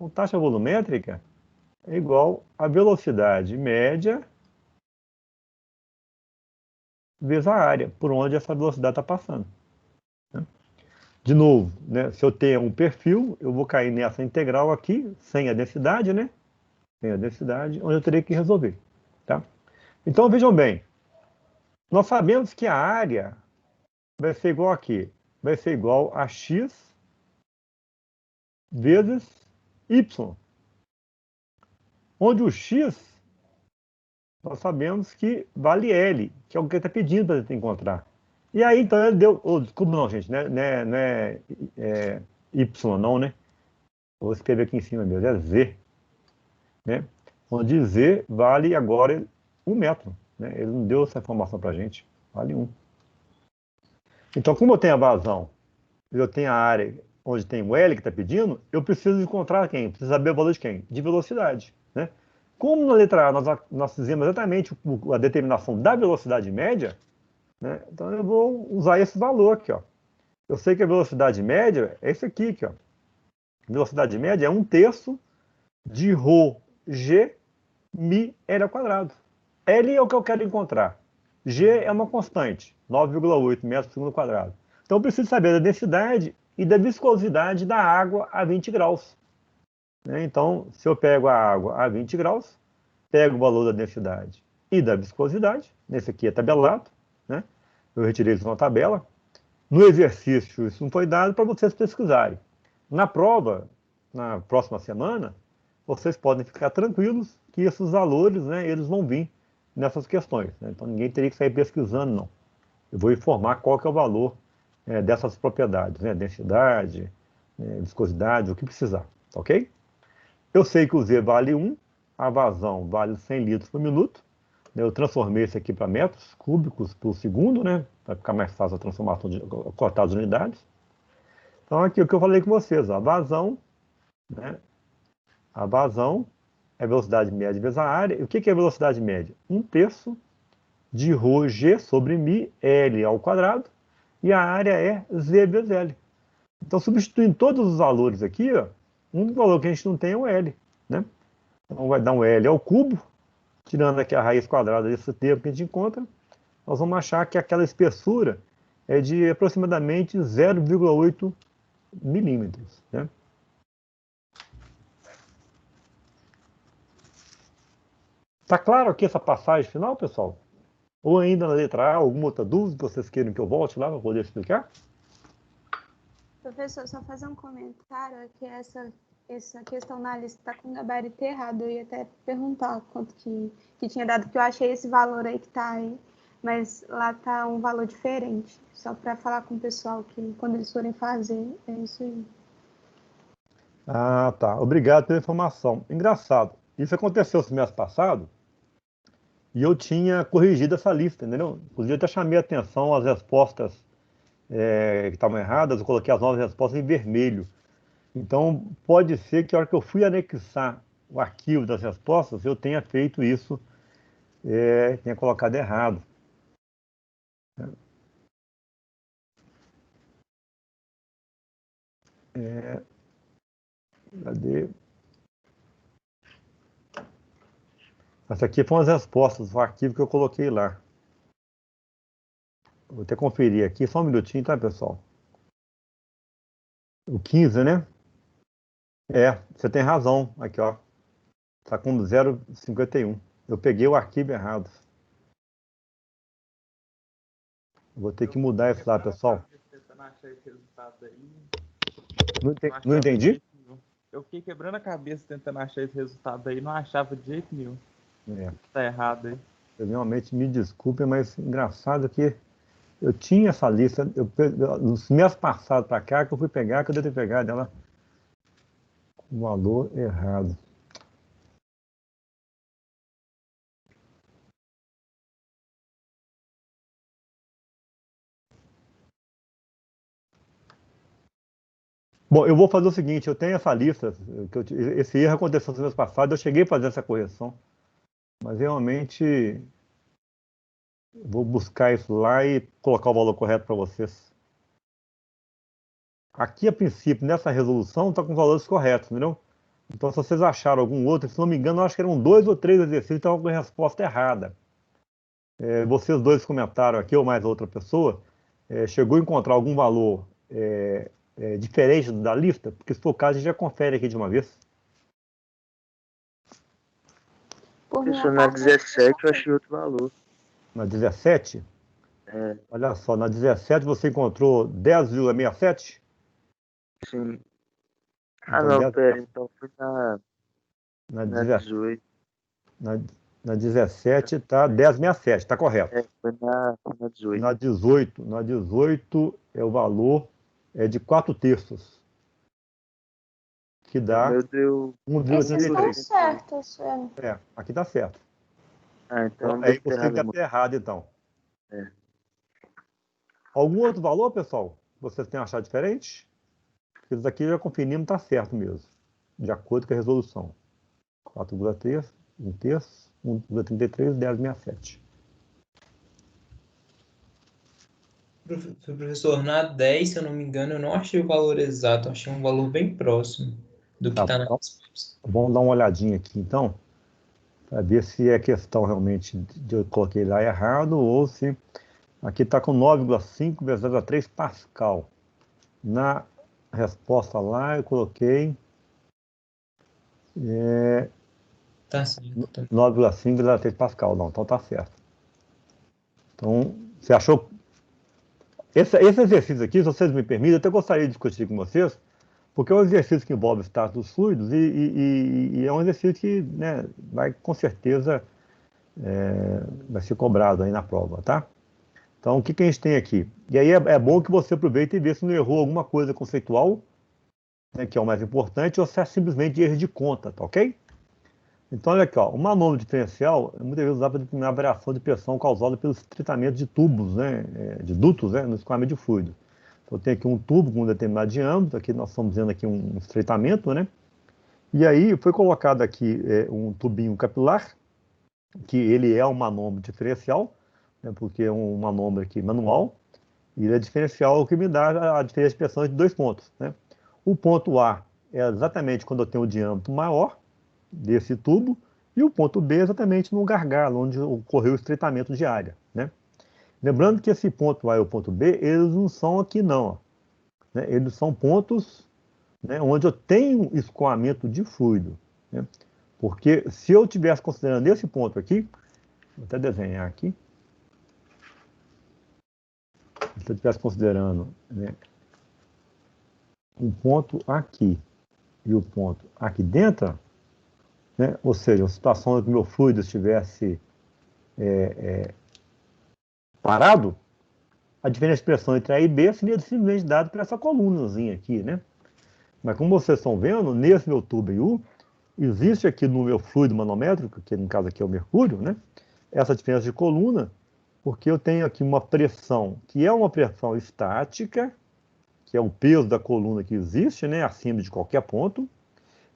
Então, taxa volumétrica é igual a velocidade média vezes a área, por onde essa velocidade está passando. Né? De novo, né, se eu tenho um perfil, eu vou cair nessa integral aqui, sem a densidade, né? Sem a densidade, onde eu terei que resolver. Tá? Então, vejam bem, nós sabemos que a área vai ser igual a quê? Vai ser igual a x vezes y. Onde o x, nós sabemos que vale L, que é o que ele está pedindo para a gente encontrar. E aí, então, ele deu... Oh, desculpa, não, gente, não é Y, não, né? Vou escrever aqui em cima mesmo, é Z. Né? Onde Z vale agora 1 metro. Né? Ele não deu essa informação para a gente. Vale 1. Então, como eu tenho a vazão, eu tenho a área onde tem o L que está pedindo, eu preciso encontrar quem? Preciso saber o valor de quem? De velocidade. Né? Como na letra A nós fizemos exatamente a determinação da velocidade média, né? Então eu vou usar esse valor aqui. Ó. Eu sei que a velocidade média é esse aqui. Ó. A velocidade média é 1/3 de ρ g mi L ao quadrado. L é o que eu quero encontrar. G é uma constante, 9,8 metros por segundo quadrado. Então eu preciso saber da densidade e da viscosidade da água a 20 graus. Então, se eu pego a água a 20 graus, pego o valor da densidade e da viscosidade, nesse aqui é tabelado, né? Eu retirei isso na tabela. No exercício, isso não foi dado para vocês pesquisarem. Na prova, na próxima semana, vocês podem ficar tranquilos que esses valores, né, eles vão vir nessas questões. Né? Então, ninguém teria que sair pesquisando, não. Eu vou informar qual que é o valor dessas propriedades, né? Densidade, viscosidade, o que precisar, ok? Eu sei que o Z vale 1, a vazão vale 100 litros por minuto. Eu transformei isso aqui para metros cúbicos por segundo, né? Para ficar mais fácil a transformação de cortar as unidades. Então, aqui o que eu falei com vocês, ó, a vazão, né? A vazão é a velocidade média vezes a área. E o que é a velocidade média? 1/3 de ρg sobre mi L ao quadrado. E a área é Z vezes L. Então, substituindo todos os valores aqui, ó, um valor que a gente não tem é o L. Né? Então, vai dar um L ao cubo. Tirando aqui a raiz quadrada desse termo que a gente encontra, nós vamos achar que aquela espessura é de aproximadamente 0,8 milímetros. Né? Tá claro aqui essa passagem final, pessoal? Ou ainda na letra A, alguma outra dúvida que vocês queiram que eu volte lá para poder explicar? Professor, só fazer um comentário, é que essa questão na lista está com o gabarito errado. Eu ia até perguntar quanto que tinha dado, porque eu achei esse valor aí que está aí, mas lá está um valor diferente. Só para falar com o pessoal que quando eles forem fazer, é isso aí. Ah, tá. Obrigado pela informação. Engraçado. Isso aconteceu no semestre passado e eu tinha corrigido essa lista, entendeu? Inclusive, eu até chamei a atenção às respostas que estavam erradas, eu coloquei as novas respostas em vermelho. Então, pode ser que a hora que eu fui anexar o arquivo das respostas, eu tenha feito isso, tenha colocado errado. Cadê? Essa aqui foram as respostas do arquivo que eu coloquei lá. Vou até conferir aqui, só um minutinho, tá, pessoal? O 15, né? Você tem razão. Aqui, ó. Tá com 0,51. Eu peguei o arquivo errado. Vou ter que mudar isso lá, pessoal. Não entendi? Eu fiquei quebrando a cabeça tentando achar esse resultado aí, não achava de jeito nenhum. É. Tá errado aí. Eu realmente me desculpe, mas engraçado que eu tinha essa lista, nos meses passados para cá, que eu fui pegar, que eu devo ter pegado ela com o valor errado. Bom, eu vou fazer o seguinte, eu tenho essa lista, esse erro aconteceu nos meses passados, eu cheguei a fazer essa correção, mas realmente vou buscar isso lá e colocar o valor correto para vocês. Aqui, a princípio, nessa resolução, está com valores corretos, entendeu? Então, se vocês acharam algum outro, se não me engano, eu acho que eram 2 ou 3 exercícios, então alguma resposta errada. Vocês dois comentaram aqui, ou mais outra pessoa, chegou a encontrar algum valor diferente da lista? Porque se for o caso, a gente já confere aqui de uma vez. Por minha Professor, na parte, 17 eu achei outro valor. Na 17? Olha só, na 17 você encontrou 10,67? Sim. Então, Não, 10 pera, então foi na na 18. 18. Na 17 está 10,67, está correto. Foi na 18. Na 18 o valor de 4/3, que dá Meu Deus. esses estão 1,33. certos. Aqui está certo. Então Aí deve ter você deve errado. ter errado, então. É. Algum outro valor, pessoal, vocês têm achado diferente? Isso aqui já conferimos, está certo mesmo, de acordo com a resolução. 4,3, 1/3, 1,33, 10,67. Professor, na 10, se eu não me engano, eu não achei o valor exato, eu achei um valor bem próximo do que Tá, está na então, resposta. vamos dar uma olhadinha aqui, então, para ver se é questão realmente de eu coloquei lá errado ou se aqui está com 9,5 vezes 0,3 Pascal. Na resposta lá eu coloquei Tá certo. 9,5 vezes 0,3 Pascal. Não, então tá certo. Então, você achou... Esse exercício aqui, se vocês me permitem, eu até gostaria de discutir com vocês, porque é um exercício que envolve status dos fluidos e é um exercício que, né, vai com certeza vai ser cobrado aí na prova, tá? Então, o que a gente tem aqui? E aí é bom que você aproveite e vê se não errou alguma coisa conceitual, né, que é o mais importante, ou se é simplesmente erro de conta, tá ok? Então, olha aqui, ó, o manômetro diferencial é muitas vezes usado para determinar a variação de pressão causada pelo estreitamento de tubos, né, de dutos, né, no escoamento de fluido. Então, eu tenho aqui um tubo com um determinado diâmetro, aqui nós estamos vendo aqui um estreitamento, né? E aí foi colocado aqui um tubinho capilar, que ele é um manômetro diferencial, né, porque é um manômetro aqui manual, e ele é diferencial, o que me dá a diferença de pressão de 2 pontos, né? O ponto A é exatamente quando eu tenho o diâmetro maior desse tubo, e o ponto B é exatamente no gargalo, onde ocorreu o estreitamento de área, né? Lembrando que esse ponto A e o ponto B, eles não são aqui não, ó, né? Eles são pontos, né, onde eu tenho escoamento de fluido, né? Porque se eu estivesse considerando esse ponto aqui, vou até desenhar aqui, se eu estivesse considerando, né, um ponto aqui e o ponto aqui dentro, né, ou seja, a situação em que o meu fluido estivesse parado, a diferença de pressão entre A e B seria simplesmente dada por essa colunazinha aqui, né? Mas como vocês estão vendo, nesse meu tubo U, existe aqui no meu fluido manométrico, que no caso aqui é o mercúrio, né? Essa diferença de coluna, porque eu tenho aqui uma pressão, que é uma pressão estática, que é o peso da coluna que existe, né, acima de qualquer ponto,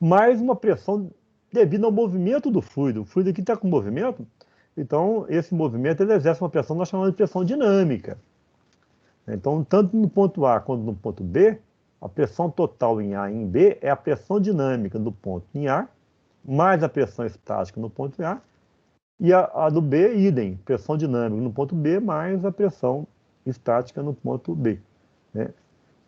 mais uma pressão devido ao movimento do fluido. O fluido aqui está com movimento, então esse movimento ele exerce uma pressão, nós chamamos de pressão dinâmica. Então, tanto no ponto A quanto no ponto B, a pressão total em A e em B é a pressão dinâmica do ponto em A, mais a pressão estática no ponto A, e a do B, idem, pressão dinâmica no ponto B, mais a pressão estática no ponto B, né?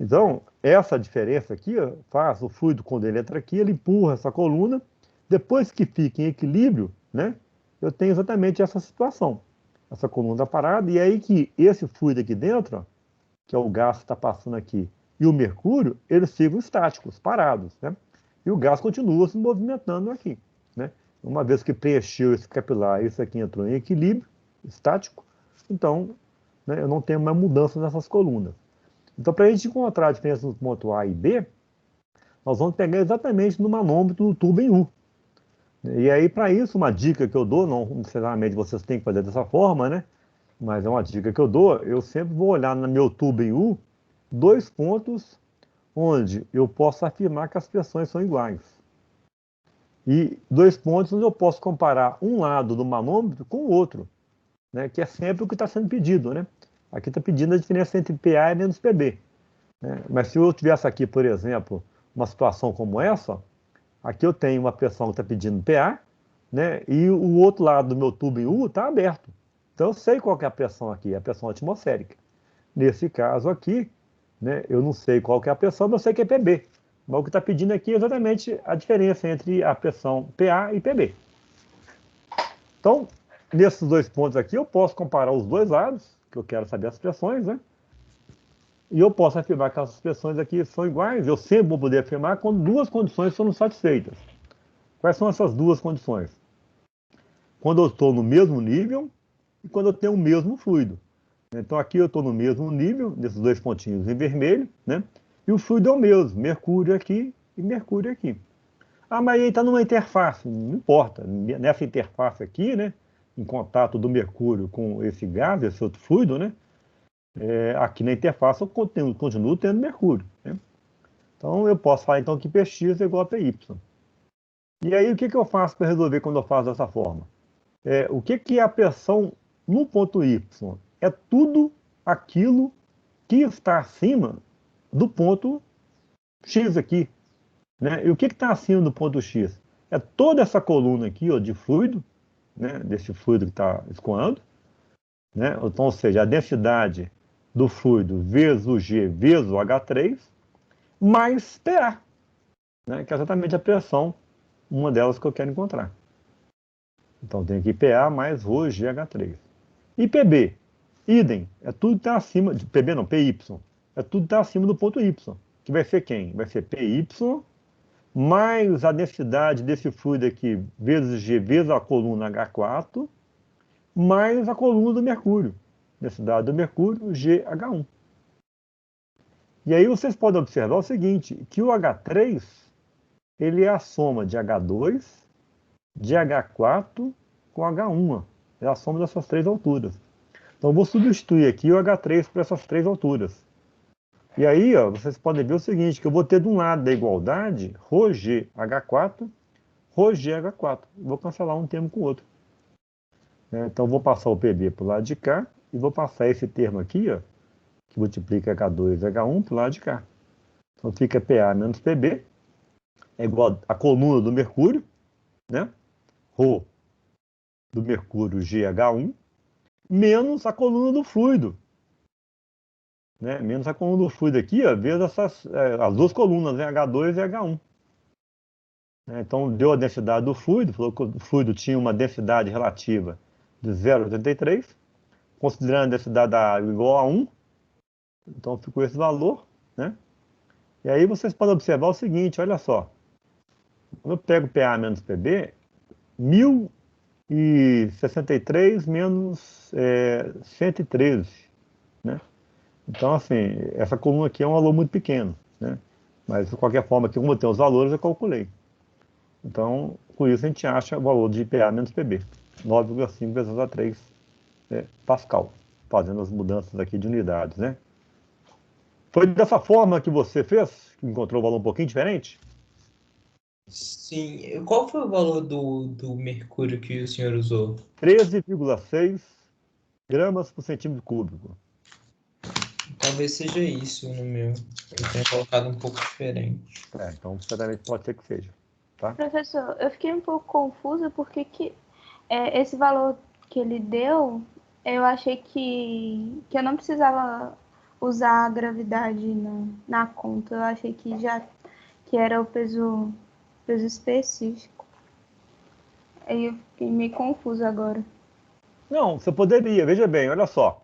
Então, essa diferença aqui, ó, faz o fluido, quando ele entra aqui, ele empurra essa coluna, depois que fica em equilíbrio, né, eu tenho exatamente essa situação. Essa coluna parada, e aí que esse fluido aqui dentro, ó, que é o gás que está passando aqui, e o mercúrio, eles ficam estáticos, parados, né? E o gás continua se movimentando aqui, né? Uma vez que preencheu esse capilar, isso aqui entrou em equilíbrio estático, então, né, eu não tenho mais mudança nessas colunas. Então, para a gente encontrar a diferença do ponto A e B, nós vamos pegar exatamente no manômetro do tubo em U. E aí, para isso, uma dica que eu dou, não necessariamente vocês têm que fazer dessa forma, né? Mas é uma dica que eu dou, eu sempre vou olhar no meu tubo em U 2 pontos onde eu posso afirmar que as pressões são iguais. E 2 pontos onde eu posso comparar um lado do manômetro com o outro, né? Que é sempre o que está sendo pedido, né? Aqui está pedindo a diferença entre PA e menos PB. Né? Mas se eu tivesse aqui, por exemplo, uma situação como essa, Aqui eu tenho uma pressão que está pedindo PA, né? E o outro lado do meu tubo em U está aberto. Então eu sei qual que é a pressão aqui, a pressão atmosférica. Nesse caso aqui, né, eu não sei qual que é a pressão, mas eu sei que é PB. Mas o que está pedindo aqui é exatamente a diferença entre a pressão PA e PB. Então, nesses dois pontos aqui, eu posso comparar os dois lados, que eu quero saber as pressões, né? E eu posso afirmar que essas pressões aqui são iguais. Eu sempre vou poder afirmar quando duas condições foram satisfeitas. Quais são essas duas condições? Quando eu estou no mesmo nível e quando eu tenho o mesmo fluido. Então aqui eu estou no mesmo nível, nesses dois pontinhos em vermelho, né? E o fluido é o mesmo, mercúrio aqui e mercúrio aqui. Ah, mas aí está numa interface, não importa. Nessa interface aqui, né? Em contato do mercúrio com esse gás, esse outro fluido, né? Aqui na interface eu continuo tendo mercúrio, né? Então eu posso falar então que Px é igual a Py. E aí o que eu faço para resolver quando eu faço dessa forma? O que é a pressão no ponto Y? É tudo aquilo que está acima do ponto X aqui, né? E o que está acima do ponto X? É toda essa coluna aqui, ó, de fluido, né? Desse fluido que está escoando, né? Então, ou seja, a densidade do fluido vezes o G vezes o H3, mais PA, né? Que é exatamente a pressão, uma delas que eu quero encontrar. Então tem aqui PA mais ρ GH3. E PB, idem, é tudo que está acima, de PB não, PY, é tudo que está acima do ponto Y, que vai ser quem? Vai ser PY mais a densidade desse fluido aqui, vezes G, vezes a coluna H4, mais a coluna do mercúrio, densidade do mercúrio, GH1. E aí vocês podem observar o seguinte, que o H3, ele é a soma de H2, de H4 com H1. É a soma dessas três alturas. Então eu vou substituir aqui o H3 por essas três alturas. E aí, ó, vocês podem ver o seguinte, que eu vou ter de um lado da igualdade, ρgH4, ρgH4. Vou cancelar um termo com o outro. Então eu vou passar o PB para o lado de cá e vou passar esse termo aqui, ó, que multiplica H2 e H1 para o lado de cá. Então fica PA menos PB, é igual a coluna do mercúrio, né? Rho do mercúrio GH1, menos a coluna do fluido. Né? Menos a coluna do fluido aqui, ó, vezes as duas colunas, né? H2 e H1. Então, deu a densidade do fluido, falou que o fluido tinha uma densidade relativa de 0,83, considerando a densidade da água igual a 1, então ficou esse valor, né? E aí vocês podem observar o seguinte, olha só, quando eu pego PA menos PB, 1063 menos 113, né? Então, assim, essa coluna aqui é um valor muito pequeno, né? Mas, de qualquer forma, aqui, como eu tenho os valores, eu calculei. Então, com isso, a gente acha o valor de PA menos PB, 9,5 vezes a 3 Pascal, fazendo as mudanças aqui de unidades, né? Foi dessa forma que você fez, que encontrou o valor um pouquinho diferente? Sim. Qual foi o valor do mercúrio que o senhor usou? 13,6 gramas por centímetro cúbico. Talvez seja isso no meu. Eu tenho colocado um pouco diferente. Então, certamente pode ser que seja. Tá? Professor, eu fiquei um pouco confusa porque esse valor que ele deu, eu achei que eu não precisava usar a gravidade na conta. Eu achei que era o peso específico. Aí eu fiquei meio confusa agora. Não, você poderia, veja bem, olha só.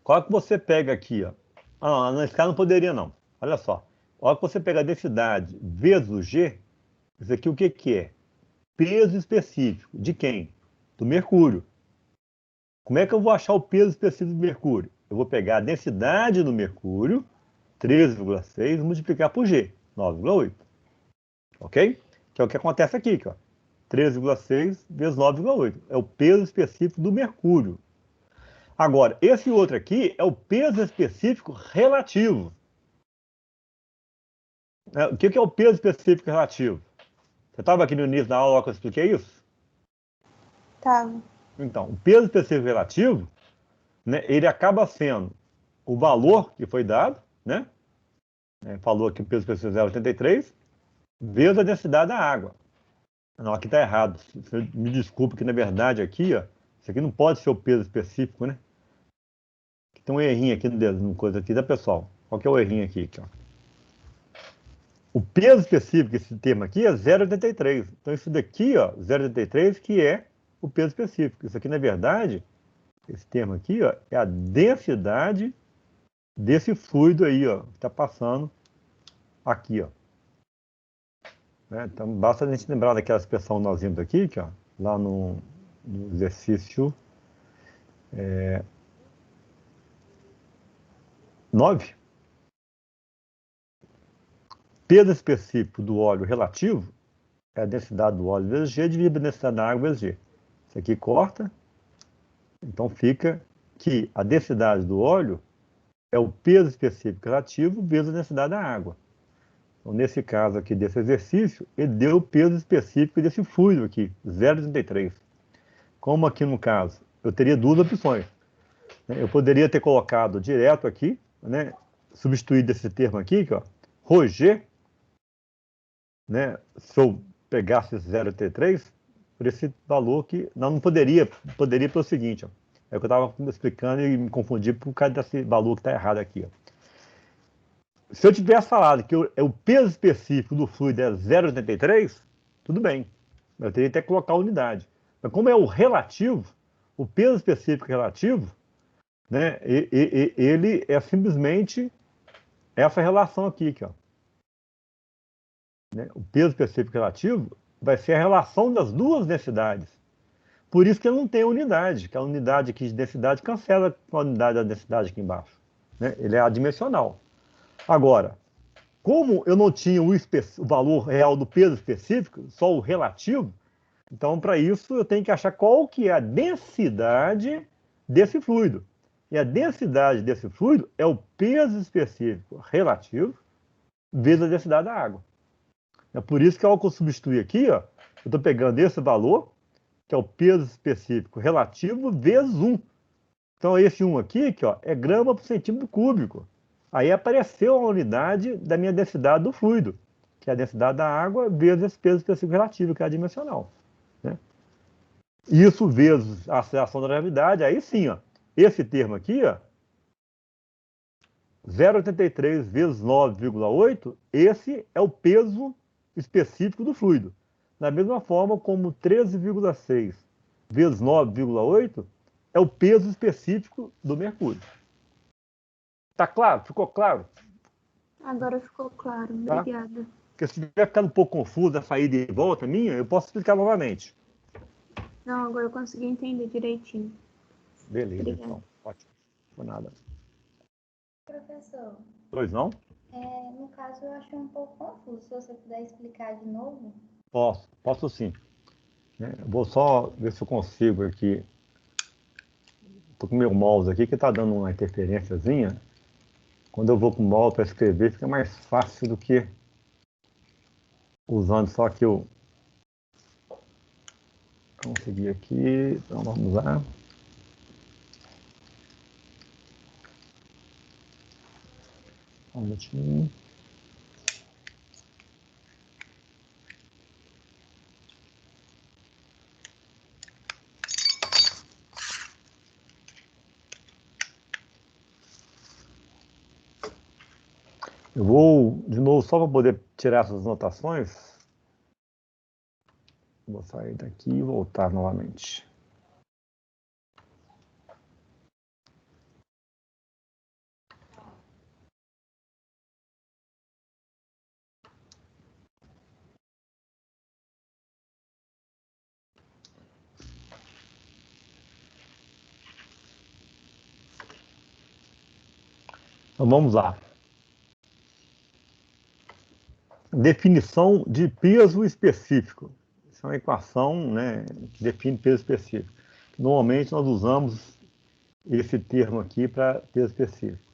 Qual que você pega aqui, ó? Ah, nesse caso não poderia não. Olha só. Olha que você pega a densidade vezes o G, isso aqui o que que é? Peso específico. De quem? Do mercúrio. Como é que eu vou achar o peso específico do mercúrio? Eu vou pegar a densidade do mercúrio, 13,6, multiplicar por G, 9,8. Ok? Que é o que acontece aqui, ó. 13,6 vezes 9,8. É o peso específico do mercúrio. Agora, esse outro aqui é o peso específico relativo. O que é o peso específico relativo? Você estava aqui no início da aula que eu expliquei isso? Tava. Então, o peso específico relativo, né, ele acaba sendo o valor que foi dado, né? Falou que o peso específico é 0,83, vezes a densidade da água. Não, aqui está errado. Me desculpe que, na verdade, aqui, ó, isso aqui não pode ser o peso específico, né? Tem um errinho aqui no coisa aqui, tá, pessoal? Qual que é o errinho aqui, ó? O peso específico desse termo aqui é 0,83. Então, isso daqui, ó, 0,83, que é o peso específico. Isso aqui, na verdade, esse termo aqui, ó, é a densidade desse fluido aí, ó, que está passando aqui, ó. Né? Então, basta a gente lembrar daquela expressão que nós vimos aqui, ó, lá no exercício 9. Peso específico do óleo relativo é a densidade do óleo vezes G dividido a densidade da água vezes G. Isso aqui corta, então fica que a densidade do óleo é o peso específico relativo vezes a densidade da água. Então, nesse caso aqui desse exercício, ele deu o peso específico desse fluido aqui, 0,33. Como aqui no caso, eu teria duas opções. Eu poderia ter colocado direto aqui, né, substituído esse termo aqui, ó, ρg, né, se eu pegasse esse 0,33, por esse valor que não poderia pelo seguinte, ó, é o que eu estava explicando e me confundi por causa desse valor que está errado aqui. Ó. Se eu tivesse falado que o peso específico do fluido é 0,83, tudo bem, eu teria até que colocar a unidade. Mas como é o relativo, o peso específico relativo, né, ele é simplesmente essa relação aqui, ó. Né? O peso específico relativo vai ser a relação das duas densidades. Por isso que ele não tem unidade, que a unidade aqui de densidade cancela com a unidade da densidade aqui embaixo. Né? Ele é adimensional. Agora, como eu não tinha o valor real do peso específico, só o relativo, então para isso eu tenho que achar qual que é a densidade desse fluido. E a densidade desse fluido é o peso específico relativo vezes a densidade da água. É por isso que ao que eu substituir aqui, ó, eu estou pegando esse valor, que é o peso específico relativo, vezes 1. Então, esse 1 aqui, ó, é grama por centímetro cúbico. Aí apareceu a unidade da minha densidade do fluido, que é a densidade da água, vezes esse peso específico relativo, que é adimensional. Né? Isso vezes a aceleração da gravidade, aí sim, ó, esse termo aqui, ó, 0,83 vezes 9,8, esse é o peso específico do fluido. Da mesma forma como 13,6 vezes 9,8 é o peso específico do mercúrio. Tá claro? Ficou claro? Agora ficou claro, Tá? obrigada. Porque se tiver ficado um pouco confuso a saída e volta minha, eu posso explicar novamente. Não, agora eu consegui entender direitinho. Beleza, Obrigada. então. Ótimo. Não foi nada. Professor, Pois não? no caso eu achei um pouco confuso. Se você puder explicar de novo. Posso sim. Eu vou só ver se eu consigo aqui. Estou com o meu mouse aqui que está dando uma interferênciazinha. Quando eu vou com o mouse para escrever, fica mais fácil do que usando só que eu consegui aqui. Então vamos lá. Um minutinho. Eu vou, de novo, só para poder tirar essas anotações. Vou sair daqui e voltar novamente. Então vamos lá. Definição de peso específico. Essa é uma equação, né, que define peso específico. Normalmente nós usamos esse termo aqui para peso específico.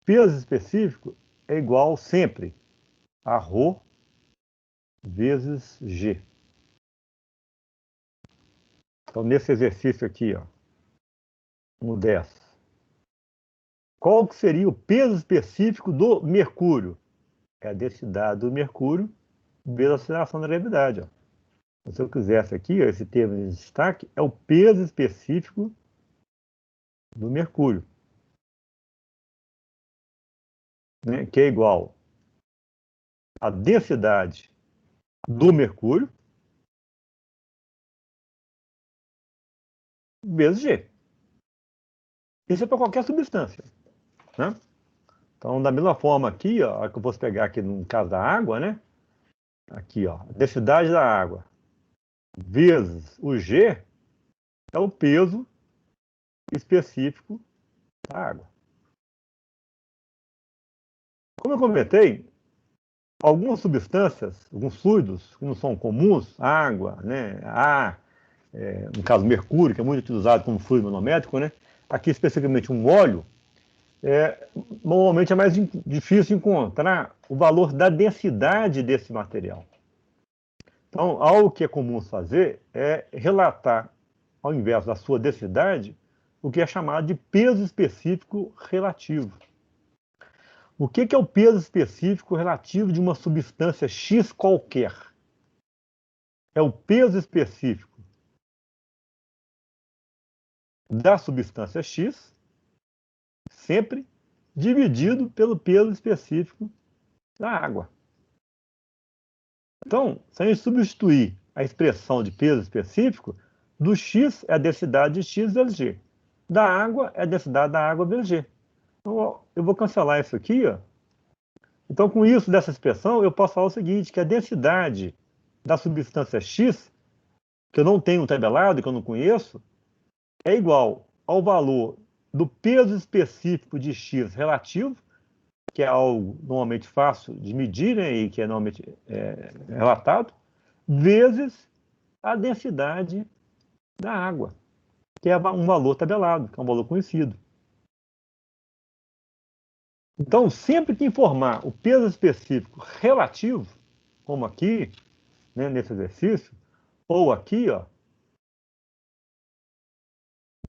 Peso específico é igual sempre a ρ vezes G. Então, nesse exercício aqui, ó, no 10, qual que seria o peso específico do mercúrio? É a densidade do mercúrio vezes a aceleração da gravidade. Ó. Se eu quisesse aqui, ó, esse termo de destaque é o peso específico do mercúrio, né, que é igual à densidade do mercúrio vezes G. Isso é para qualquer substância, né? Então, da mesma forma aqui, ó, que eu posso pegar aqui no caso da água, né? Aqui, ó, a densidade da água vezes o G é o peso específico da água. Como eu comentei, algumas substâncias, alguns fluidos que não são comuns, água, né, ar, no caso mercúrio, que é muito utilizado como fluido manométrico, né? Aqui especificamente um óleo, normalmente é mais difícil encontrar o valor da densidade desse material. Então, algo que é comum fazer é relatar, ao invés da sua densidade, o que é chamado de peso específico relativo. O que é o peso específico relativo de uma substância X qualquer? É o peso específico da substância X, sempre dividido pelo peso específico da água. Então, se a gente substituir a expressão de peso específico, do X é a densidade de X vezes G. Da água é a densidade da água vezes G. Então, eu vou cancelar isso aqui, ó. Então, com isso, dessa expressão, eu posso falar o seguinte, que a densidade da substância X, que eu não tenho tabelado, que eu não conheço, é igual ao valor do peso específico de X relativo, que é algo normalmente fácil de medir, né, e que é normalmente relatado, vezes a densidade da água, que é um valor tabelado, que é um valor conhecido. Então, sempre que informar o peso específico relativo, como aqui, né, nesse exercício, ou aqui, ó,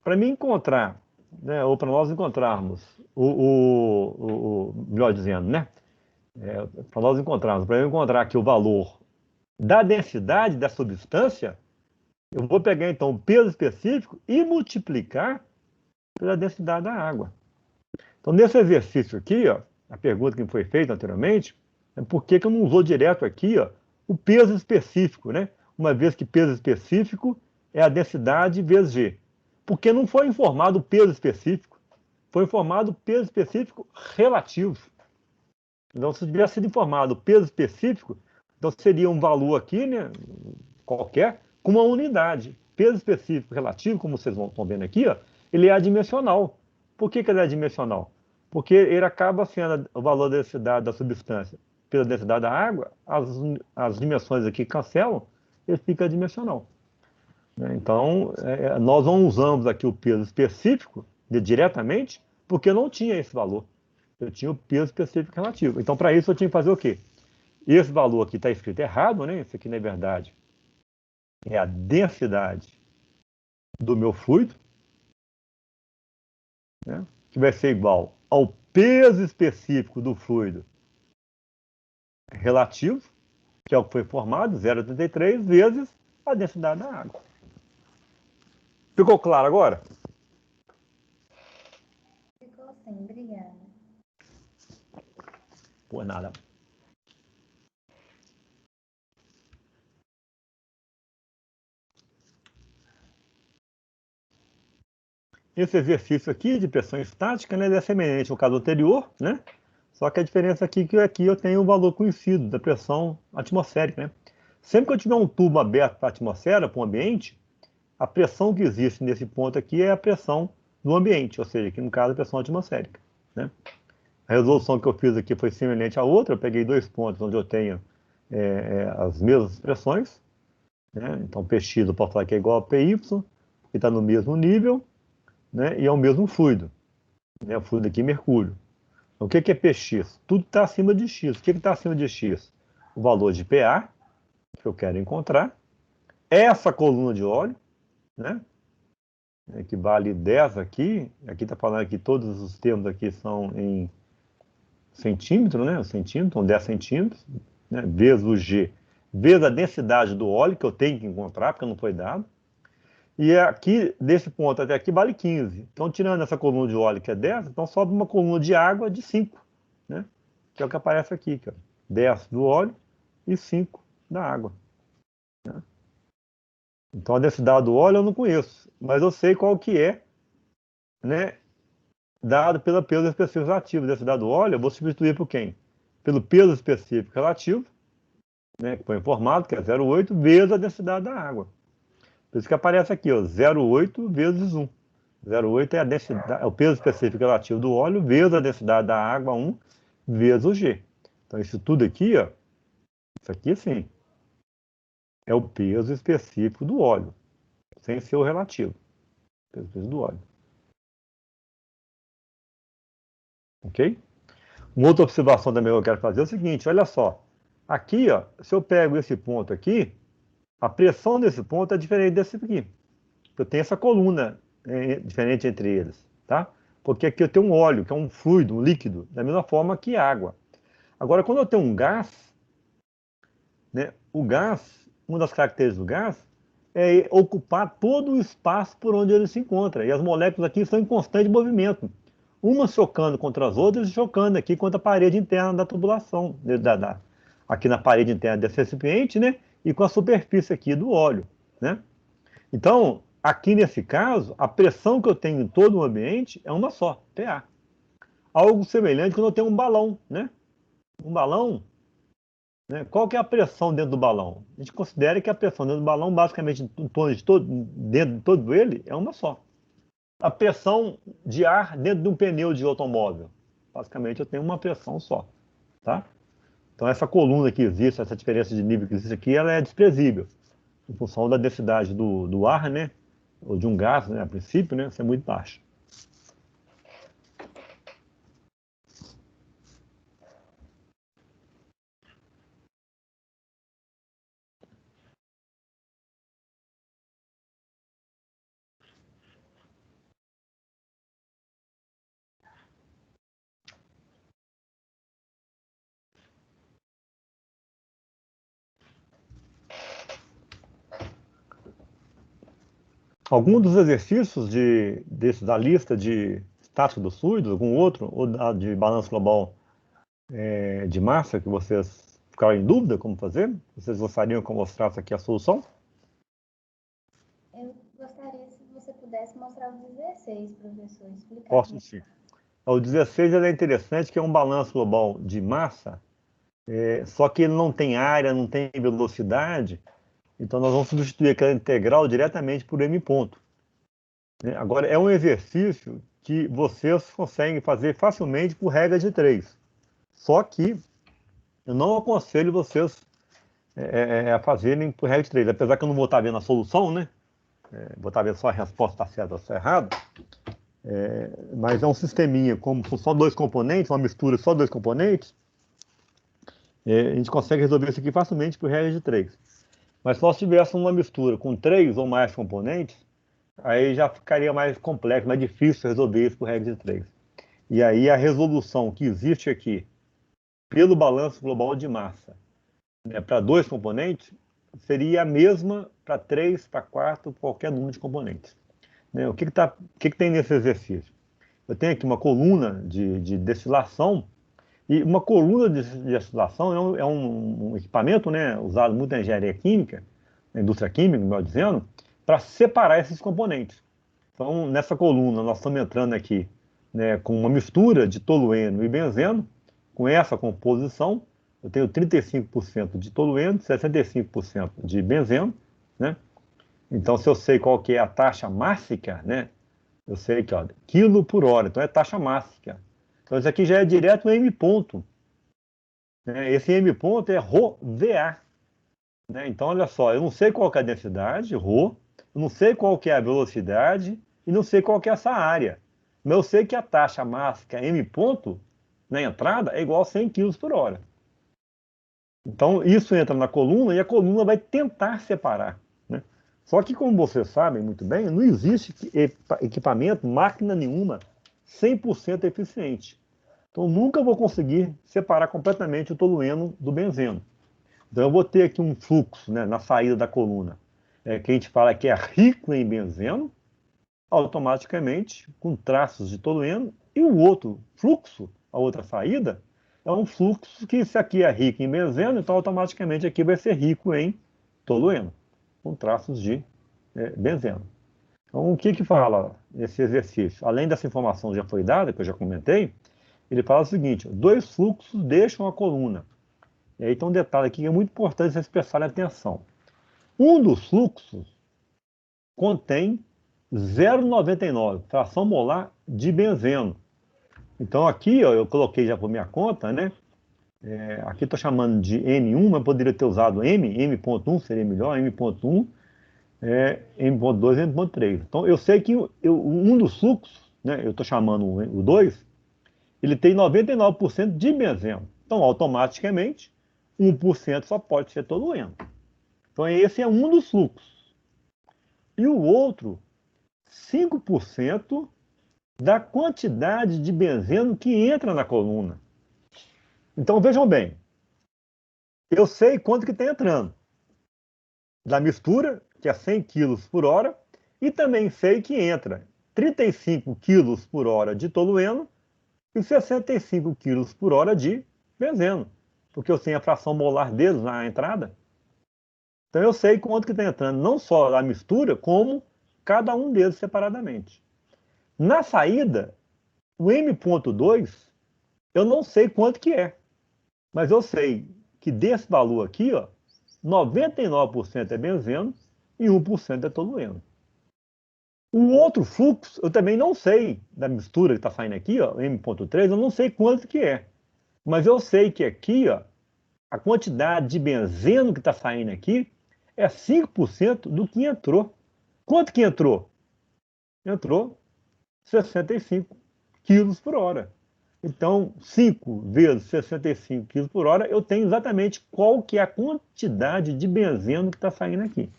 para mim encontrar, né, ou para nós encontrarmos, melhor dizendo, né, para nós encontrarmos, para eu encontrar aqui o valor da densidade da substância, eu vou pegar então o peso específico e multiplicar pela densidade da água. Então, nesse exercício aqui, ó, a pergunta que me foi feita anteriormente, é por que eu não usou direto aqui, ó, o peso específico, né? Uma vez que peso específico é a densidade vezes G. Porque não foi informado o peso específico, foi informado o peso específico relativo. Então, se tivesse sido informado o peso específico, então seria um valor aqui, né, qualquer, com uma unidade. Peso específico relativo, como vocês estão vendo aqui, ó, ele é adimensional. Por que ele é adimensional? Porque ele acaba sendo o valor da densidade da substância pela densidade da água, as dimensões aqui cancelam, ele fica adimensional. Então, nós não usamos aqui o peso específico diretamente, porque não tinha esse valor. Eu tinha o peso específico relativo. Então, para isso, eu tinha que fazer o quê? Esse valor aqui está escrito errado, né? Isso aqui, na verdade, é a densidade do meu fluido, né? Que vai ser igual ao peso específico do fluido relativo, que é o que foi formado, 0,83, vezes a densidade da água. Ficou claro agora? Ficou sim, obrigada. Por nada. Esse exercício aqui de pressão estática, né, é semelhante ao caso anterior, né? Só que a diferença aqui é que aqui eu tenho o valor conhecido da pressão atmosférica, né? Sempre que eu tiver um tubo aberto para a atmosfera, para o ambiente, a pressão que existe nesse ponto aqui é a pressão do ambiente, ou seja, aqui no caso a pressão atmosférica, né? A resolução que eu fiz aqui foi semelhante à outra, eu peguei dois pontos onde eu tenho as mesmas pressões, né? Então Px eu posso falar que é igual a Py, que está no mesmo nível, né? E é o mesmo fluido, né? O fluido aqui mercúrio. Então, o que é Px? Tudo está acima de x. O que está acima de x? O valor de Pa, que eu quero encontrar, essa coluna de óleo, né? Que vale 10 aqui está falando que todos os termos aqui são em centímetro, né? O centímetro, então 10 centímetros, né? Vezes o G, vezes a densidade do óleo, que eu tenho que encontrar, porque não foi dado. E aqui, desse ponto até aqui, vale 15. Então, tirando essa coluna de óleo, que é 10, então sobra uma coluna de água de 5, né? Que é o que aparece aqui, que é 10 do óleo e 5 da água, né? Então, a densidade do óleo eu não conheço, mas eu sei qual que é, né, dado pelo peso específico relativo. A densidade do óleo eu vou substituir por quem? Pelo peso específico relativo, né, que foi informado, que é 0,8, vezes a densidade da água. Por isso que aparece aqui, ó, 0,8 vezes 1. 0,8 é a densidade, é o peso específico relativo do óleo vezes a densidade da água, 1, vezes o G. Então, isso tudo aqui, ó, isso aqui sim, é o peso específico do óleo, sem ser o relativo. Peso específico do óleo. Ok? Uma outra observação também que eu quero fazer é o seguinte, olha só. Aqui, ó, se eu pego esse ponto aqui, a pressão desse ponto é diferente desse aqui. Eu tenho essa coluna diferente entre eles, tá? Porque aqui eu tenho um óleo, que é um fluido, um líquido, da mesma forma que água. Agora, quando eu tenho um gás, né, o gás, uma das características do gás é ocupar todo o espaço por onde ele se encontra. E as moléculas aqui estão em constante movimento. Umas chocando contra as outras e chocando aqui contra a parede interna da tubulação, aqui na parede interna desse recipiente, né? E com a superfície aqui do óleo, né? Então, aqui nesse caso, a pressão que eu tenho em todo o ambiente é uma só, PA. Algo semelhante quando eu tenho um balão, né? Um balão, né? Qual que é a pressão dentro do balão? A gente considera que a pressão dentro do balão, basicamente, dentro de todo ele, é uma só. A pressão de ar dentro de um pneu de automóvel. Basicamente, eu tenho uma pressão só, tá? Então, essa coluna que existe, essa diferença de nível que existe aqui, ela é desprezível, em função da densidade do ar, né? Ou de um gás, né? A princípio, né? Isso é muito baixo. Algum dos exercícios da lista de estática dos fluidos, algum outro, ou de balanço global de massa que vocês ficaram em dúvida como fazer? Vocês gostariam que eu mostrasse aqui a solução? Eu gostaria se você pudesse mostrar o 16, professor, explicar. Posso sim. O 16 ele é interessante, que é um balanço global de massa, só que ele não tem área, não tem velocidade, então nós vamos substituir aquela integral diretamente por m ponto. Agora, é um exercício que vocês conseguem fazer facilmente por regra de 3. Só que eu não aconselho vocês a fazerem por regra de 3. Apesar que eu não vou estar vendo a solução, né? Vou estar vendo só a resposta está certa ou está errada. Mas é um sisteminha, como são só 2 componentes, uma mistura só 2 componentes, a gente consegue resolver isso aqui facilmente por regra de 3. Mas se nós tivéssemos uma mistura com 3 ou mais componentes, aí já ficaria mais complexo, mais difícil resolver isso por regra de 3. E aí a resolução que existe aqui, pelo balanço global de massa, né, para 2 componentes, seria a mesma para 3, para 4, qualquer número de componentes. Né? O que tem nesse exercício? Eu tenho aqui uma coluna de destilação, e uma coluna de destilação é um equipamento, né, usado muito na engenharia química, na indústria química, melhor dizendo, para separar esses componentes. Então, nessa coluna, nós estamos entrando aqui, né, com uma mistura de tolueno e benzeno. Com essa composição, eu tenho 35% de tolueno, 65% de benzeno, né? Então, se eu sei qual que é a taxa mássica, né, eu sei que, ó, quilo por hora, então é taxa mássica. Então, isso aqui já é direto no M ponto. Né? Esse M ponto é ρVA. Né? Então, olha só, eu não sei qual que é a densidade, ρ, eu não sei qual que é a velocidade e não sei qual que é essa área. Mas eu sei que a taxa mássica M ponto na entrada é igual a 100 kg por hora. Então, isso entra na coluna e a coluna vai tentar separar. Né? Só que, como vocês sabem muito bem, não existe equipamento, máquina nenhuma, 100% eficiente. Então, nunca vou conseguir separar completamente o tolueno do benzeno. Então, eu vou ter aqui um fluxo, né, na saída da coluna, que a gente fala que é rico em benzeno, automaticamente, com traços de tolueno, e o outro fluxo, a outra saída, é um fluxo que, se aqui é rico em benzeno, então automaticamente aqui vai ser rico em tolueno, com traços de benzeno. Então, o que fala esse exercício? Além dessa informação que já foi dada, que eu já comentei, ele fala o seguinte: dois fluxos deixam a coluna. E aí tem um detalhe aqui que é muito importante vocês prestarem atenção. Um dos fluxos contém 0,99, fração molar de benzeno. Então aqui, ó, eu coloquei já por minha conta, né? Aqui estou chamando de M1, mas poderia ter usado M.1 seria melhor, M.1, M.2, M.3. Então eu sei que um dos fluxos, né, eu estou chamando o 2, ele tem 99% de benzeno. Então automaticamente 1% só pode ser tolueno. Então esse é um dos fluxos. E o outro, 5% da quantidade de benzeno que entra na coluna. Então vejam bem, eu sei quanto que está entrando da mistura, que é 100 kg por hora, e também sei que entra 35 kg por hora de tolueno e 65 kg por hora de benzeno, porque eu tenho a fração molar deles na entrada. Então eu sei quanto que está entrando, não só a mistura, como cada um deles separadamente. Na saída, o M.2, eu não sei quanto que é, mas eu sei que desse valor aqui, ó, 99% é benzeno e 1% é tolueno. O outro fluxo, eu também não sei, da mistura que está saindo aqui, ó, M.3, eu não sei quanto que é. Mas eu sei que aqui, ó, a quantidade de benzeno que está saindo aqui é 5% do que entrou. Quanto que entrou? Entrou 65 kg por hora. Então, 5 vezes 65 kg por hora, eu tenho exatamente qual que é a quantidade de benzeno que está saindo aqui.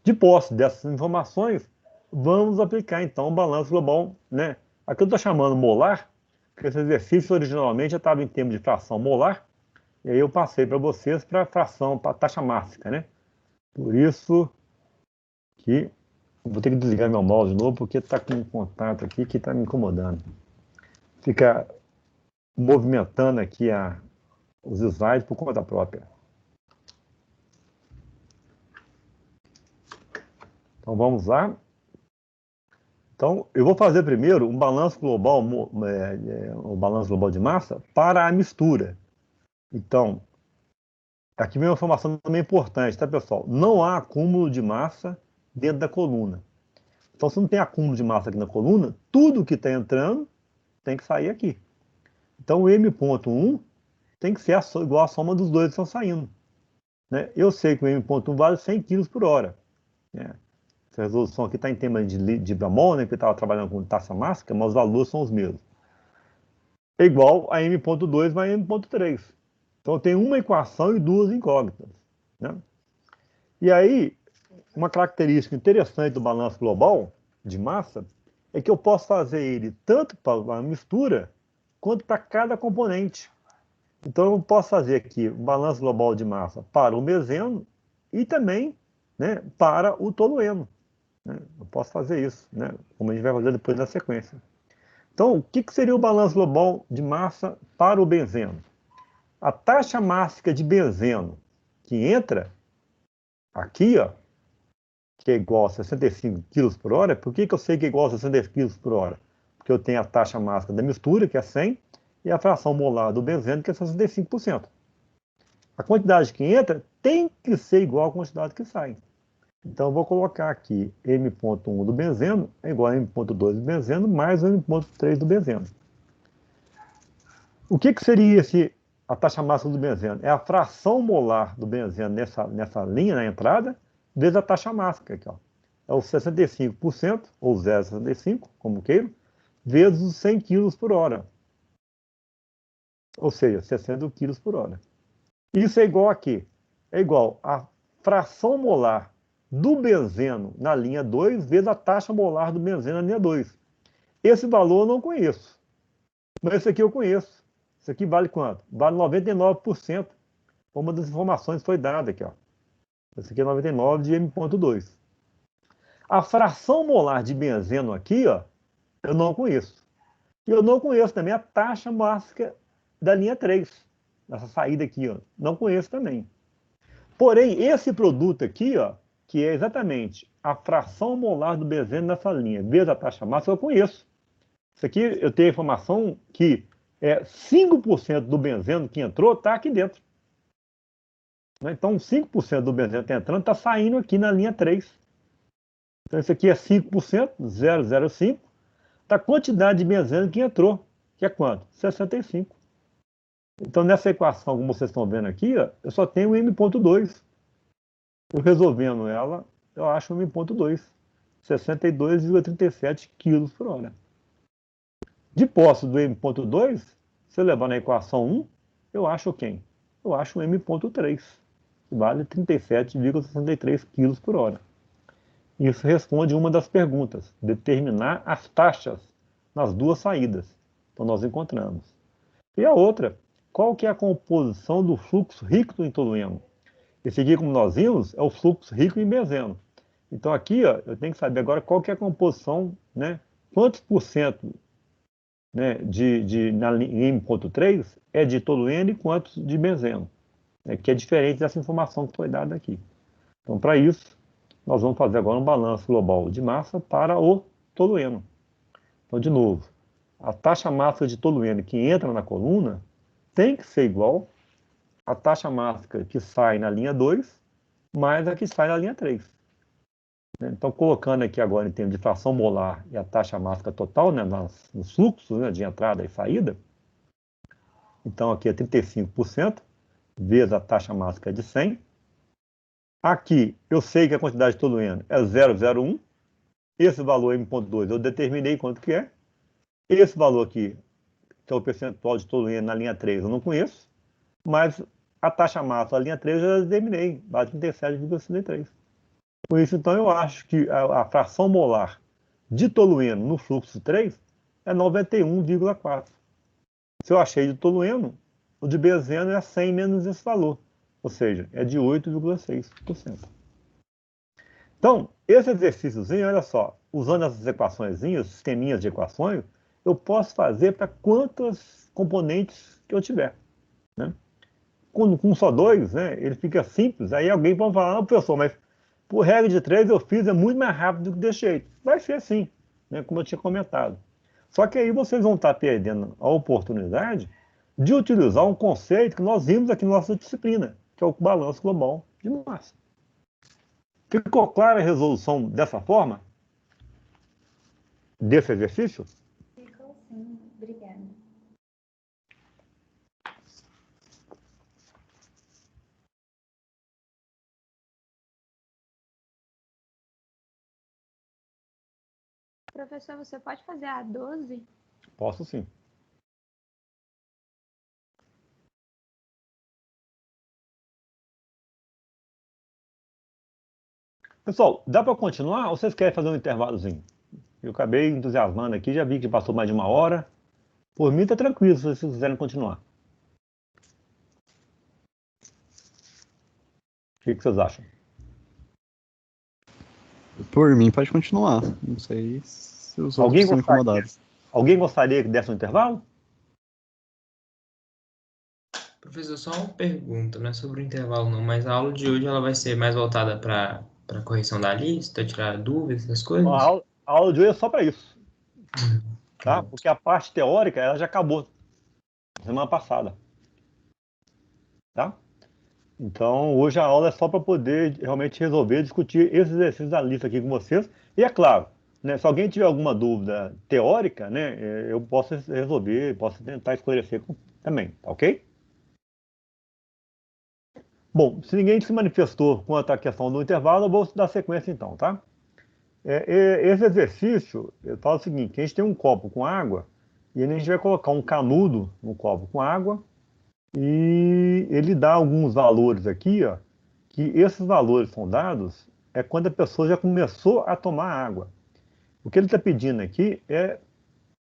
De posse dessas informações, vamos aplicar então o balanço global, né? Aqui eu estou chamando molar, porque esse exercício originalmente já estava em termos de fração molar, e aí eu passei para vocês para a fração, para a taxa mássica, né? Por isso que eu vou ter que desligar meu mouse de novo, porque está com um contato aqui que está me incomodando. Fica movimentando aqui os slides por conta própria. Então vamos lá. Então eu vou fazer primeiro um balanço global, o balanço global de massa para a mistura. Então, aqui vem uma informação também importante, tá, pessoal? Não há acúmulo de massa dentro da coluna. Então, se não tem acúmulo de massa aqui na coluna, tudo que está entrando tem que sair aqui. Então, o M.1 tem que ser igual à soma dos dois que estão saindo. Né? Eu sei que o M.1 vale 100 kg por hora. Né? Essa resolução aqui está em termos de bemol, né, que eu estava trabalhando com taxa mássica, mas os valores são os mesmos. É igual a M.2 mais M.3. Então, eu tenho uma equação e duas incógnitas. Né? E aí, uma característica interessante do balanço global de massa é que eu posso fazer ele tanto para a mistura quanto para cada componente. Então, eu posso fazer aqui o balanço global de massa para o benzeno e também, né, para o tolueno. Né? Eu posso fazer isso, né, como a gente vai fazer depois na sequência. Então, o que seria o balanço global de massa para o benzeno? A taxa mássica de benzeno que entra aqui, ó, que é igual a 65 kg por hora. Por que eu sei que é igual a 65 kg por hora? Porque eu tenho a taxa máxima da mistura, que é 100, e a fração molar do benzeno, que é 65%. A quantidade que entra tem que ser igual à quantidade que sai. Então, eu vou colocar aqui M.1 do benzeno é igual a M.2 do benzeno mais M.3 do benzeno. O que seria a taxa máxima do benzeno? É a fração molar do benzeno nessa linha, na entrada, vezes a taxa máxima aqui, ó. É o 65%, ou 0,65, como queiro, vezes os 100 kg por hora. Ou seja, 60 kg por hora. Isso é igual a quê? É igual a fração molar do benzeno na linha 2 vezes a taxa molar do benzeno na linha 2. Esse valor eu não conheço, mas esse aqui eu conheço. Isso aqui vale quanto? Vale 99%. uma das informações foi dada aqui, ó. Esse aqui é 99 de M.2. A fração molar de benzeno aqui, ó, eu não conheço. E eu não conheço também a taxa máxima da linha 3, dessa saída aqui, ó. Não conheço também. Porém, esse produto aqui, ó, que é exatamente a fração molar do benzeno nessa linha, vezes a taxa máxima, eu conheço. Isso aqui eu tenho a informação que 5% do benzeno que entrou está aqui dentro. Então, 5% do benzeno que está entrando está saindo aqui na linha 3. Então, isso aqui é 5%, 0,05, da quantidade de benzeno que entrou, que é quanto? 65. Então, nessa equação, como vocês estão vendo aqui, ó, eu só tenho o M.2. Eu resolvendo ela, eu acho o M.2, 62,37 kg por hora. De posse do M.2, se eu levar na equação 1, eu acho quem? Eu acho o M.3, que vale 37,63 kg por hora. Isso responde uma das perguntas, determinar as taxas nas duas saídas. Então, nós encontramos. E a outra, qual que é a composição do fluxo rico em tolueno? Esse aqui, como nós vimos, é o fluxo rico em benzeno. Então, aqui, ó, eu tenho que saber agora qual que é a composição, né? Quantos por cento, né, na M.3 é de tolueno e quantos de benzeno, né, que é diferente dessa informação que foi dada aqui. Então, para isso, nós vamos fazer agora um balanço global de massa para o tolueno. Então, de novo, a taxa máxima de tolueno que entra na coluna tem que ser igual à taxa máxima que sai na linha 2 mais a que sai na linha 3. Então, colocando aqui agora em termos de fração molar e a taxa máxima total, né, nos fluxos, né, de entrada e saída, então aqui é 35%, vezes a taxa máxima de 100. Aqui, eu sei que a quantidade de tolueno é 0,01. Esse valor M.2 eu determinei quanto que é. Esse valor aqui, que é o percentual de tolueno na linha 3, eu não conheço. Mas a taxa máxima da linha 3 eu já determinei, vale 37,63. Por isso, então, eu acho que a fração molar de tolueno no fluxo 3 é 91,4. Se eu achei de tolueno, o de benzeno é 100 menos esse valor. Ou seja, é de 8,6%. Então, esse exercíciozinho, olha só, usando essas equaçõezinhas, sisteminhas de equações, eu posso fazer para quantos componentes que eu tiver, né? Com só 2, né, ele fica simples. Aí alguém pode falar, professor, mas por regra de 3 eu fiz muito mais rápido do que desse jeito. Vai ser assim, né, como eu tinha comentado. Só que aí vocês vão estar perdendo a oportunidade de utilizar um conceito que nós vimos aqui na nossa disciplina, que é o balanço global de massa. Ficou clara a resolução dessa forma? Desse exercício? Ficou sim, obrigada. Professor, você pode fazer a 12? Posso sim. Pessoal, dá para continuar ou vocês querem fazer um intervalozinho? Eu acabei entusiasmando aqui, já vi que passou mais de 1 hora. Por mim, tá tranquilo se vocês quiserem continuar. O que vocês acham? Por mim, pode continuar. Não sei se os outros estão incomodados. Alguém gostaria que desse um intervalo? Professor, só uma pergunta, não é sobre o intervalo não, mas a aula de hoje ela vai ser mais voltada para correção da lista, tirar dúvidas, essas coisas? A aula de hoje é só para isso. Tá? Porque a parte teórica ela já acabou semana passada. Tá? Então, hoje a aula é só para poder realmente resolver, discutir esses exercícios da lista aqui com vocês. E é claro, né, se alguém tiver alguma dúvida teórica, né, eu posso resolver, posso tentar esclarecer também, tá ok? Bom, se ninguém se manifestou quanto à questão do intervalo, eu vou dar sequência então, tá? Esse exercício, eu falo o seguinte, que a gente tem um copo com água, e a gente vai colocar um canudo no copo com água, e ele dá alguns valores aqui, ó, que esses valores são dados quando a pessoa já começou a tomar água. O que ele está pedindo aqui é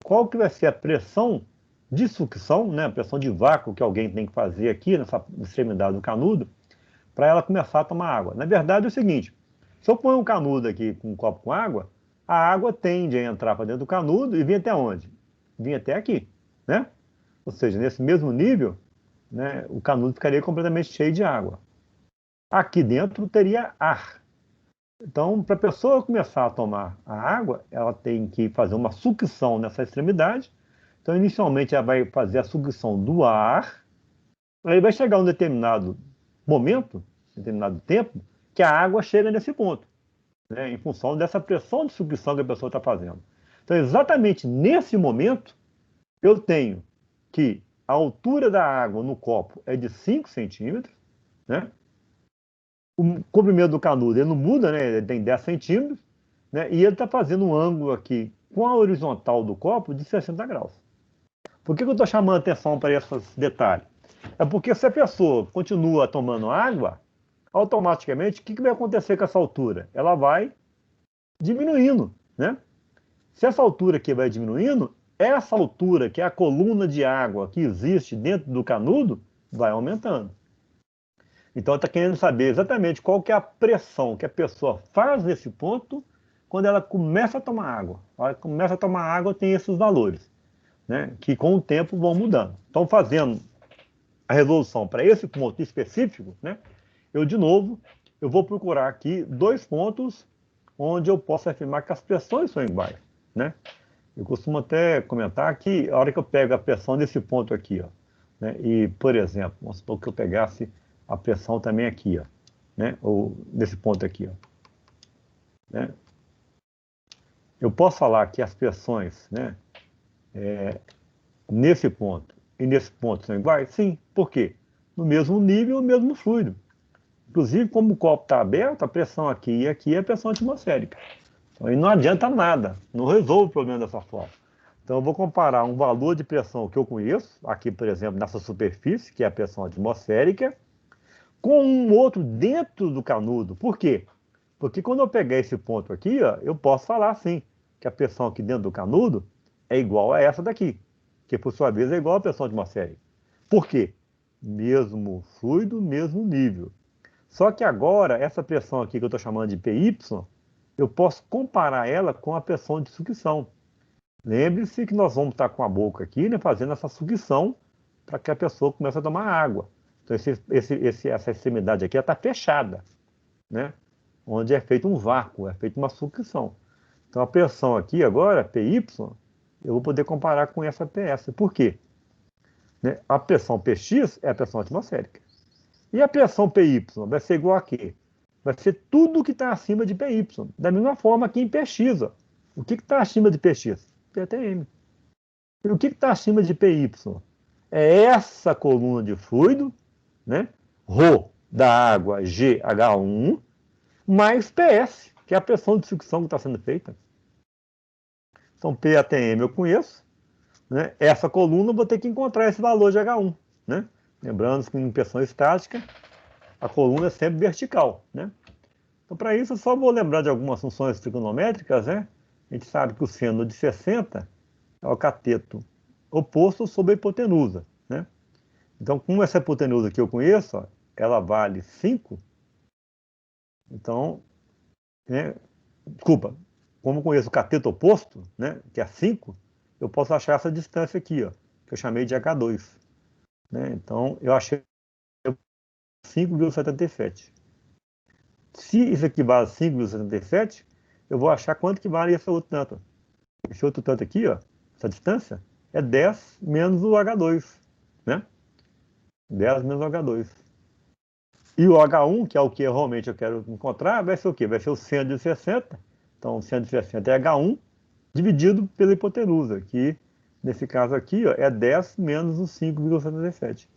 qual que vai ser a pressão de sucção, né, a pressão de vácuo que alguém tem que fazer aqui nessa extremidade do canudo, para ela começar a tomar água. Na verdade é o seguinte, se eu ponho um canudo aqui com um copo com água, a água tende a entrar para dentro do canudo e vir até onde? Vir até aqui, né? Ou seja, nesse mesmo nível, né, o canudo ficaria completamente cheio de água. Aqui dentro teria ar. Então, para a pessoa começar a tomar a água, ela tem que fazer uma sucção nessa extremidade. Então, inicialmente, ela vai fazer a sucção do ar, aí vai chegar um determinado momento, determinado tempo, que a água chega nesse ponto, né, em função dessa pressão de sucção que a pessoa está fazendo. Então, exatamente nesse momento, eu tenho que a altura da água no copo é de 5 centímetros, né? O comprimento do canudo ele não muda, né? Ele tem 10 centímetros, né? E ele está fazendo um ângulo aqui com a horizontal do copo de 60 graus. Por que eu estou chamando a atenção para esses detalhes? É porque se a pessoa continua tomando água, automaticamente, o que vai acontecer com essa altura? Ela vai diminuindo, né? Se essa altura aqui vai diminuindo, essa altura, que é a coluna de água que existe dentro do canudo, vai aumentando. Então, está querendo saber exatamente qual que é a pressão que a pessoa faz nesse ponto quando ela começa a tomar água. Ela começa a tomar água, tem esses valores, né, que com o tempo vão mudando. Então, fazendo a resolução para esse ponto específico, né, de novo, eu vou procurar aqui 2 pontos onde eu posso afirmar que as pressões são iguais, né? Eu costumo até comentar que a hora que eu pego a pressão desse ponto aqui, ó, né, e, por exemplo, vamos supor que eu pegasse a pressão também aqui, ó, né, ou nesse ponto aqui, ó, né? Eu posso falar que as pressões, né, nesse ponto e nesse ponto são iguais? Sim. Por quê? No mesmo nível, o mesmo fluido. Inclusive, como o copo está aberto, a pressão aqui e aqui é a pressão atmosférica. Então, aí não adianta nada, não resolve o problema dessa forma. Então, eu vou comparar um valor de pressão que eu conheço, aqui, por exemplo, nessa superfície, que é a pressão atmosférica, com um outro dentro do canudo. Por quê? Porque quando eu pegar esse ponto aqui, ó, eu posso falar assim, que a pressão aqui dentro do canudo é igual a essa daqui, que por sua vez é igual à pressão atmosférica. Por quê? Mesmo fluido, mesmo nível. Só que agora, essa pressão aqui que eu estou chamando de PY, eu posso comparar ela com a pressão de sucção. Lembre-se que nós vamos estar com a boca aqui, né, fazendo essa sucção para que a pessoa comece a tomar água. Então, essa extremidade aqui está fechada, né, onde é feito um vácuo, é feita uma sucção. Então, a pressão aqui agora, PY, eu vou poder comparar com essa PS. Por quê? Né, a pressão PX é a pressão atmosférica. E a pressão PY vai ser igual a quê? Vai ser tudo que está acima de PY. Da mesma forma que em PX. Ó. O que está acima de PX? PTM. E o que está acima de PY? É essa coluna de fluido, né? Ρ da água, GH1, mais PS, que é a pressão de sucção que está sendo feita. Então, PATM eu conheço. Né? Essa coluna eu vou ter que encontrar esse valor de H1. Né? Lembrando que em pressão estática, a coluna é sempre vertical, né? Então, para isso, eu só vou lembrar de algumas funções trigonométricas, né? A gente sabe que o seno de 60 é o cateto oposto sobre a hipotenusa, né? Então, como essa hipotenusa que eu conheço, ó, ela vale 5, então, né? Desculpa, como eu conheço o cateto oposto, né? Que é 5, eu posso achar essa distância aqui, ó, que eu chamei de H2, né? Então, eu achei 5,77. Se isso aqui vale 5,77, eu vou achar quanto que vale esse outro tanto. Esse outro tanto aqui, ó, essa distância, é 10 menos o H2, né? 10 menos o H2. E o H1, que é o que realmente eu quero encontrar, vai ser o quê? Vai ser o seno de 60. Então, o seno de 60 é H1 dividido pela hipotenusa, que nesse caso aqui, ó, é 10 menos o 5,77.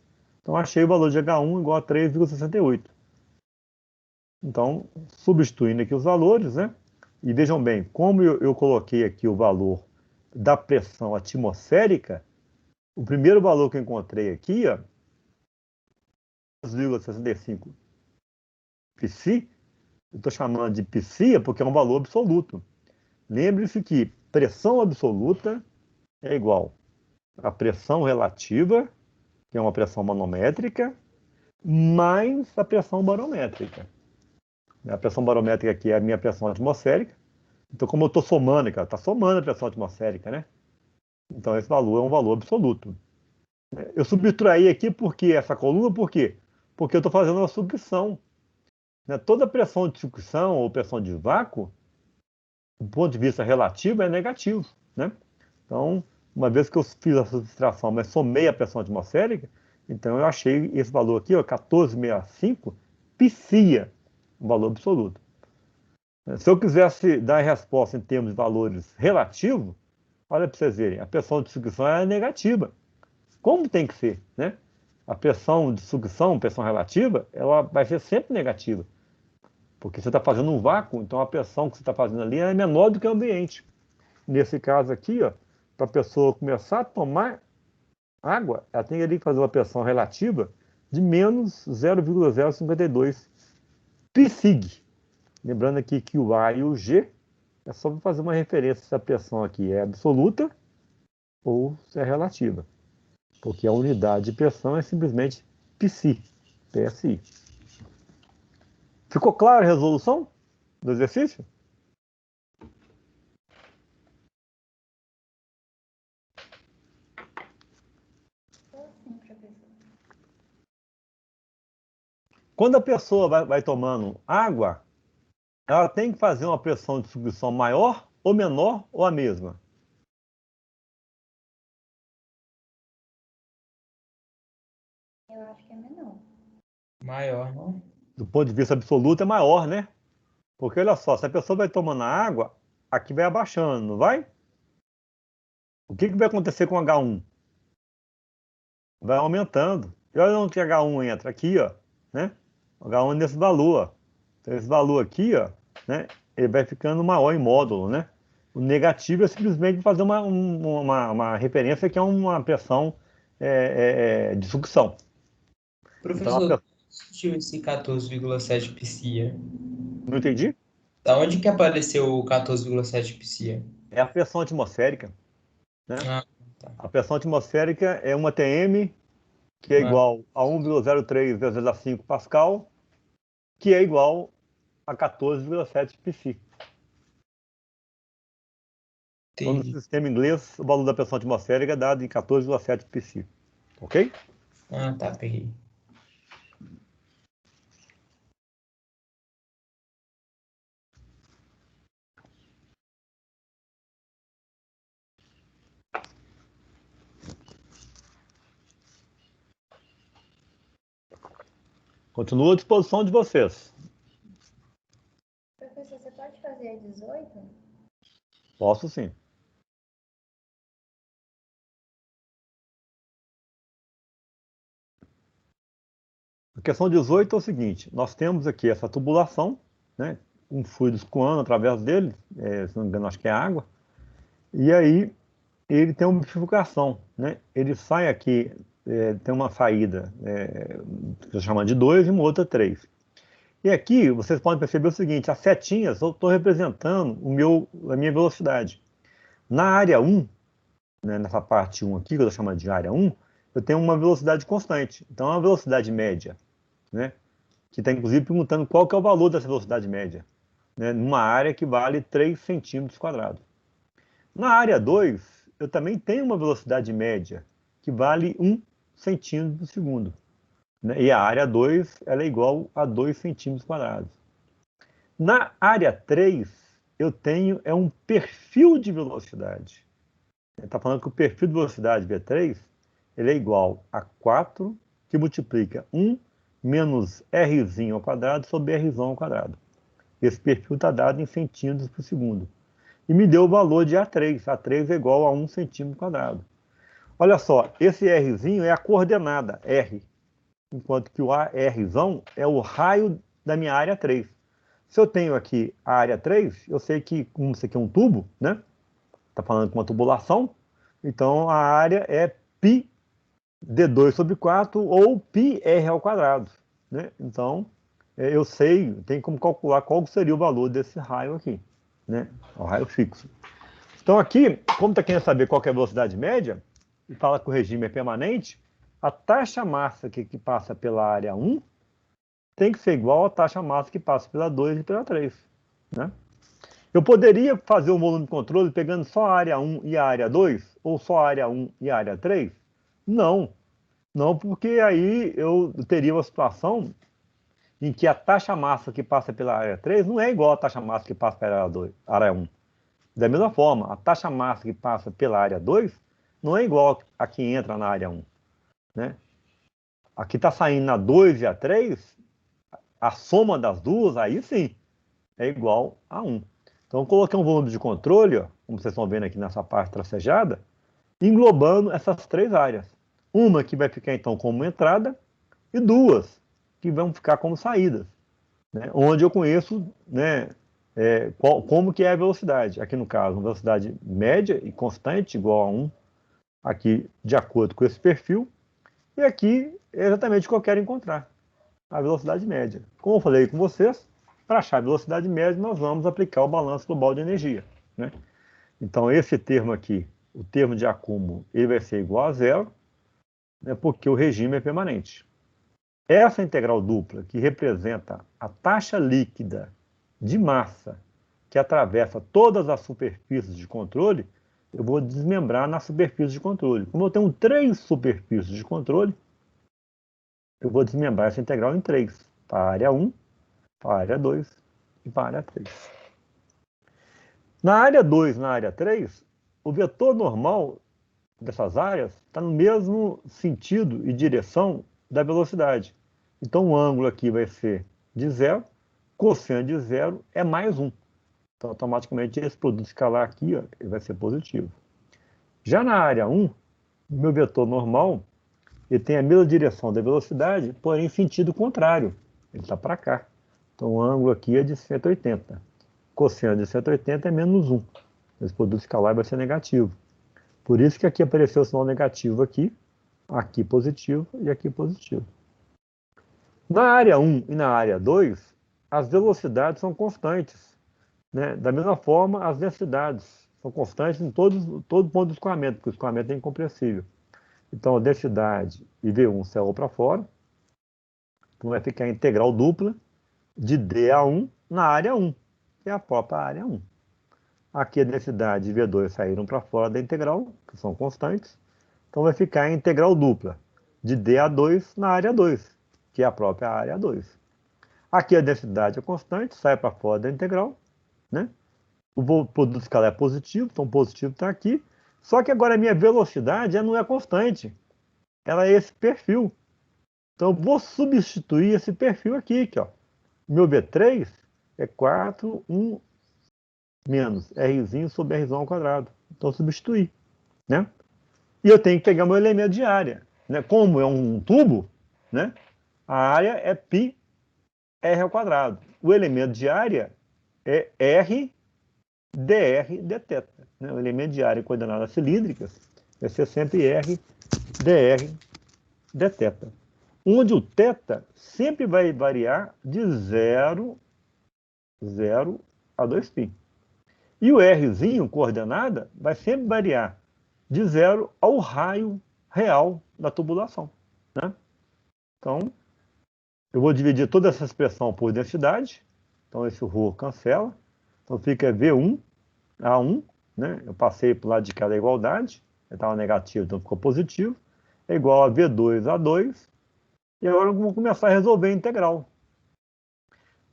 Então, achei o valor de H1 igual a 3,68. Então, substituindo aqui os valores, né? E vejam bem, como eu coloquei aqui o valor da pressão atmosférica, o primeiro valor que eu encontrei aqui, ó, 2,65 psi, eu estou chamando de psi porque é um valor absoluto. Lembre-se que pressão absoluta é igual a pressão relativa, que é uma pressão manométrica, mais a pressão barométrica. A pressão barométrica aqui é a minha pressão atmosférica. Então, como eu estou somando, cara, está somando a pressão atmosférica, né? Então, esse valor é um valor absoluto. Eu subtraí aqui porque essa coluna, por quê? Porque eu estou fazendo uma sucção. Toda pressão de sucção ou pressão de vácuo, do ponto de vista relativo, é negativo, né? Então, uma vez que eu fiz a subtração, mas somei a pressão atmosférica, então eu achei esse valor aqui, ó, 1465 psia, um valor absoluto. Se eu quisesse dar a resposta em termos de valores relativos, olha para vocês verem, a pressão de sucção é negativa. Como tem que ser, né? A pressão de sucção, pressão relativa, ela vai ser sempre negativa. Porque você está fazendo um vácuo, então a pressão que você está fazendo ali é menor do que o ambiente. Nesse caso aqui, ó, para a pessoa começar a tomar água, ela tem que fazer uma pressão relativa de menos 0,052 psig. Lembrando aqui que o A e o G é só para fazer uma referência se a pressão aqui é absoluta ou se é relativa. Porque a unidade de pressão é simplesmente psi, PSI. Ficou clara a resolução do exercício? Sim, professor. Quando a pessoa vai tomando água, ela tem que fazer uma pressão de sucção maior ou menor ou a mesma? Eu acho que é menor. Maior, não? Do ponto de vista absoluto é maior, né? Porque olha só, se a pessoa vai tomando água, aqui vai abaixando, não vai? O que vai acontecer com H1? Vai aumentando. E olha onde que H1 entra, aqui, ó, né? O H1 nesse valor, ó. Então esse valor aqui, ó, né? Ele vai ficando maior em módulo, né? O negativo é simplesmente fazer uma referência que é uma pressão de sucção. Professor, Então, discutiu esse 14,7 psia. não entendi? Da onde que apareceu o 14,7 psia? É a pressão atmosférica, né? Ah, tá. A pressão atmosférica é uma TM, que é igual a 1,03 vezes a 5 Pascal, que é igual a 14,7 psi. Então, no sistema inglês, o valor da pressão atmosférica é dado em 14,7 psi. Ok? Ah, tá, peguei. Continuo à disposição de vocês. Professor, você pode fazer a 18? Posso sim. A questão 18 é o seguinte, nós temos aqui essa tubulação, né, um fluido escoando através dele, se não me engano, acho que é água, e aí ele tem uma bifurcação, né, ele sai aqui, tem uma saída, que eu chamo de 2 e uma outra 3. E aqui vocês podem perceber o seguinte, as setinhas, eu estou representando a minha velocidade. Na área 1, né, nessa parte 1 aqui, que eu estou chamando de área 1, eu tenho uma velocidade constante, então é uma velocidade média, né? Que está inclusive perguntando qual que é o valor dessa velocidade média, né? Numa área que vale 3 centímetros quadrados. Na área 2, eu também tenho uma velocidade média, que vale 1 centímetro por segundo, né? E a área 2 ela é igual a 2 centímetros quadrados. Na área 3, eu tenho um perfil de velocidade. Está falando que o perfil de velocidade V3 ele é igual a 4 que multiplica 1 menos Rzinho ao quadrado sobre Rzão ao quadrado. Esse perfil está dado em centímetros por segundo. E me deu o valor de A3. A3 é igual a 1 centímetro quadrado. Olha só, esse Rzinho é a coordenada R, enquanto que o Rzão é o raio da minha área 3. Se eu tenho aqui a área 3, eu sei que, como isso aqui é um tubo, né? Está falando com uma tubulação, então a área é π d2 sobre 4 ou πr ao quadrado, né? Então, eu sei, tem como calcular qual seria o valor desse raio aqui, né? O raio fixo. Então aqui, como está querendo saber qual que é a velocidade média, e fala que o regime é permanente, a taxa máxima que passa pela área 1 tem que ser igual à taxa máxima que passa pela 2 e pela 3. Né? Eu poderia fazer o volume de controle pegando só a área 1 e a área 2, ou só a área 1 e a área 3? Não. Não, porque aí eu teria uma situação em que a taxa máxima que passa pela área 3 não é igual à taxa máxima que passa pela área 1. Da mesma forma, a taxa máxima que passa pela área 2 não é igual a que entra na área 1. Né? A que está saindo na 2 e a 3, a soma das duas, aí sim, é igual a 1. Então, eu coloquei um volume de controle, ó, como vocês estão vendo aqui nessa parte tracejada, englobando essas 3 áreas. Uma que vai ficar, então, como entrada, e 2 que vão ficar como saídas. Né? Onde eu conheço, né, como que é a velocidade. Aqui, no caso, uma velocidade média e constante, igual a 1, aqui, de acordo com esse perfil. E aqui, é exatamente o que eu quero encontrar, a velocidade média. Como eu falei com vocês, para achar a velocidade média, nós vamos aplicar o balanço global de energia. Né? Então, esse termo aqui, o termo de acúmulo, ele vai ser igual a 0, né, porque o regime é permanente. Essa integral dupla, que representa a taxa líquida de massa que atravessa todas as superfícies de controle, eu vou desmembrar na superfície de controle. Como eu tenho 3 superfícies de controle, eu vou desmembrar essa integral em 3, para a área 1, para a área 2 e para a área 3. Na área 2 e na área 3, o vetor normal dessas áreas está no mesmo sentido e direção da velocidade. Então, o ângulo aqui vai ser de 0, cosseno de 0 é mais 1. Então, automaticamente, esse produto escalar aqui, ó, ele vai ser positivo. Já na área 1, o meu vetor normal, ele tem a mesma direção da velocidade, porém, em sentido contrário. Ele está para cá. Então, o ângulo aqui é de 180. Cosseno de 180 é menos 1. Esse produto escalar vai ser negativo. Por isso que aqui apareceu o sinal negativo aqui positivo e aqui positivo. Na área 1 e na área 2, as velocidades são constantes. Né? Da mesma forma, as densidades são constantes em todo ponto do escoamento, porque o escoamento é incompressível. Então, a densidade e V1 saiu para fora. Então, vai ficar a integral dupla de D a 1 na área 1, que é a própria área 1. Aqui a densidade e V2 saíram para fora da integral, que são constantes. Então, vai ficar a integral dupla de D a 2 na área 2, que é a própria área 2. Aqui a densidade é constante, sai para fora da integral. Né? O produto escalar é positivo, então o positivo está aqui. Só que agora a minha velocidade não é constante. Ela é esse perfil. Então, eu vou substituir esse perfil aqui. Ó. Meu V3 é 4, 1 menos Rzinho sobre Rzão ao quadrado. Então, substituir. Né? E eu tenho que pegar meu elemento de área. Né? Como é um tubo, né? A área é πr ao quadrado. O elemento de área é R dr dθ. Né? O elemento de área em coordenadas cilíndricas vai ser sempre R dr dθ. Onde o θ sempre vai variar de 0 a 2π. E o Rzinho, coordenada, vai sempre variar de 0 ao raio real da tubulação. Né? Então, eu vou dividir toda essa expressão por densidade. Então, esse ρ cancela. Então, fica V1 A1. Né? Eu passei para o lado de cá da igualdade. Ele estava negativo, então ficou positivo. É igual a V2 A2. E agora vamos começar a resolver a integral.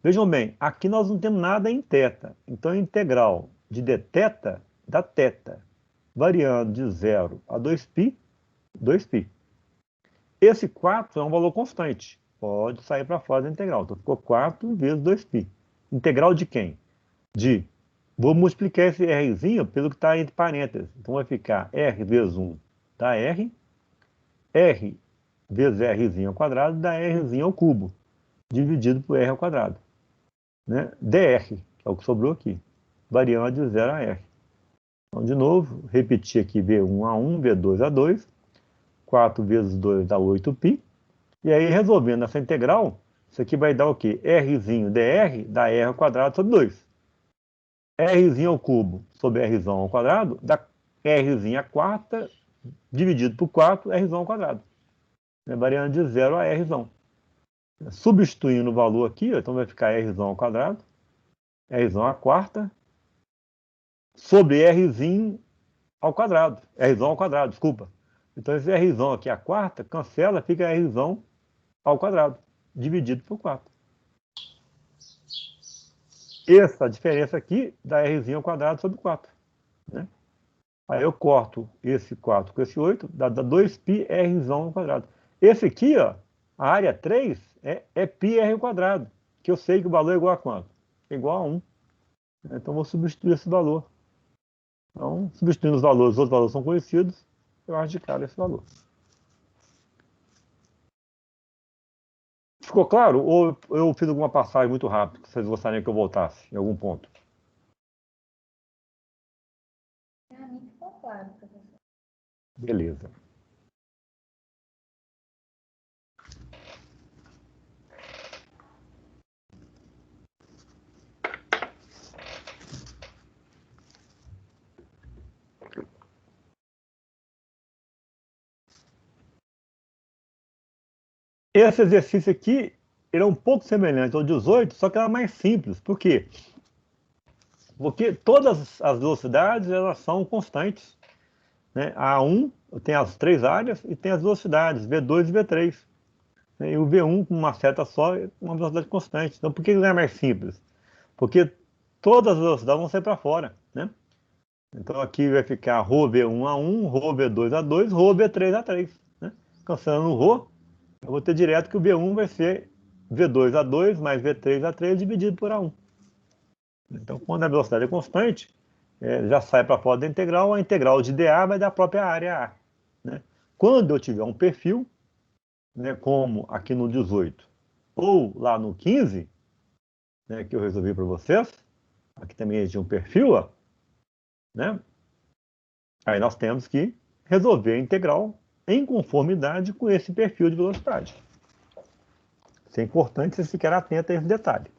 Vejam bem, aqui nós não temos nada em θ. Então, a integral de dθ dá θ, variando de 0 a 2π, 2π. Esse 4 é um valor constante. Pode sair para fora da integral. Então, ficou 4 vezes 2π. Integral de quem? Vou multiplicar esse Rzinho pelo que está entre parênteses. Então, vai ficar R vezes 1 dá R. R vezes Rzinho ao quadrado dá Rzinho ao cubo, dividido por R ao quadrado. Né? dr, que é o que sobrou aqui, variando de 0 a R. Então, de novo, repetir aqui V1 a 1, V2 a 2, 4 vezes 2 dá 8π. E aí, resolvendo essa integral, isso aqui vai dar o quê? Rzinho dr dá R ao quadrado sobre 2. Rzinho ao cubo sobre Rzão ao quadrado dá Rzinho à quarta dividido por 4, R ao quadrado. Variando de 0 a R. Substituindo o valor aqui, então vai ficar R ao quadrado, R à quarta, sobre R ao quadrado. R ao quadrado, desculpa. Então esse R aqui, a quarta, cancela, fica R ao quadrado, dividido por 4. Essa diferença aqui dá R ao quadrado sobre 4. Né? Aí eu corto esse 4 com esse 8, dá 2π R ao quadrado. Esse aqui, ó, a área 3 é πr ao quadrado, que eu sei que o valor é igual a quanto? É igual a 1. Então vou substituir esse valor. Então, substituindo os outros valores são conhecidos, eu acho de cara esse valor. Ficou claro? Ou eu fiz alguma passagem muito rápida, que vocês gostariam que eu voltasse em algum ponto? Para mim ficou claro, professor. Beleza. Esse exercício aqui, ele é um pouco semelhante ao 18, só que ela é mais simples. Por quê? Porque todas as velocidades, elas são constantes. Né? A A1 tem as 3 áreas e tem as velocidades, V2 e V3. Né? E o V1, com uma seta só, é uma velocidade constante. Então, por que ele é mais simples? Porque todas as velocidades vão sair para fora. Né? Então, aqui vai ficar ρV1A1, ρV2A2, ρV3A3. Né? Cancelando o ρ, eu vou ter direto que o V1 vai ser V2A2 mais V3A3 dividido por A1. Então, quando a velocidade é constante, já sai para fora da integral, a integral de dA vai dar a própria área A. Né? Quando eu tiver um perfil, né, como aqui no 18, ou lá no 15, né, que eu resolvi para vocês, aqui também existe um perfil, ó, né? Aí nós temos que resolver a integral em conformidade com esse perfil de velocidade. Isso é importante vocês ficarem atentos a esse detalhe.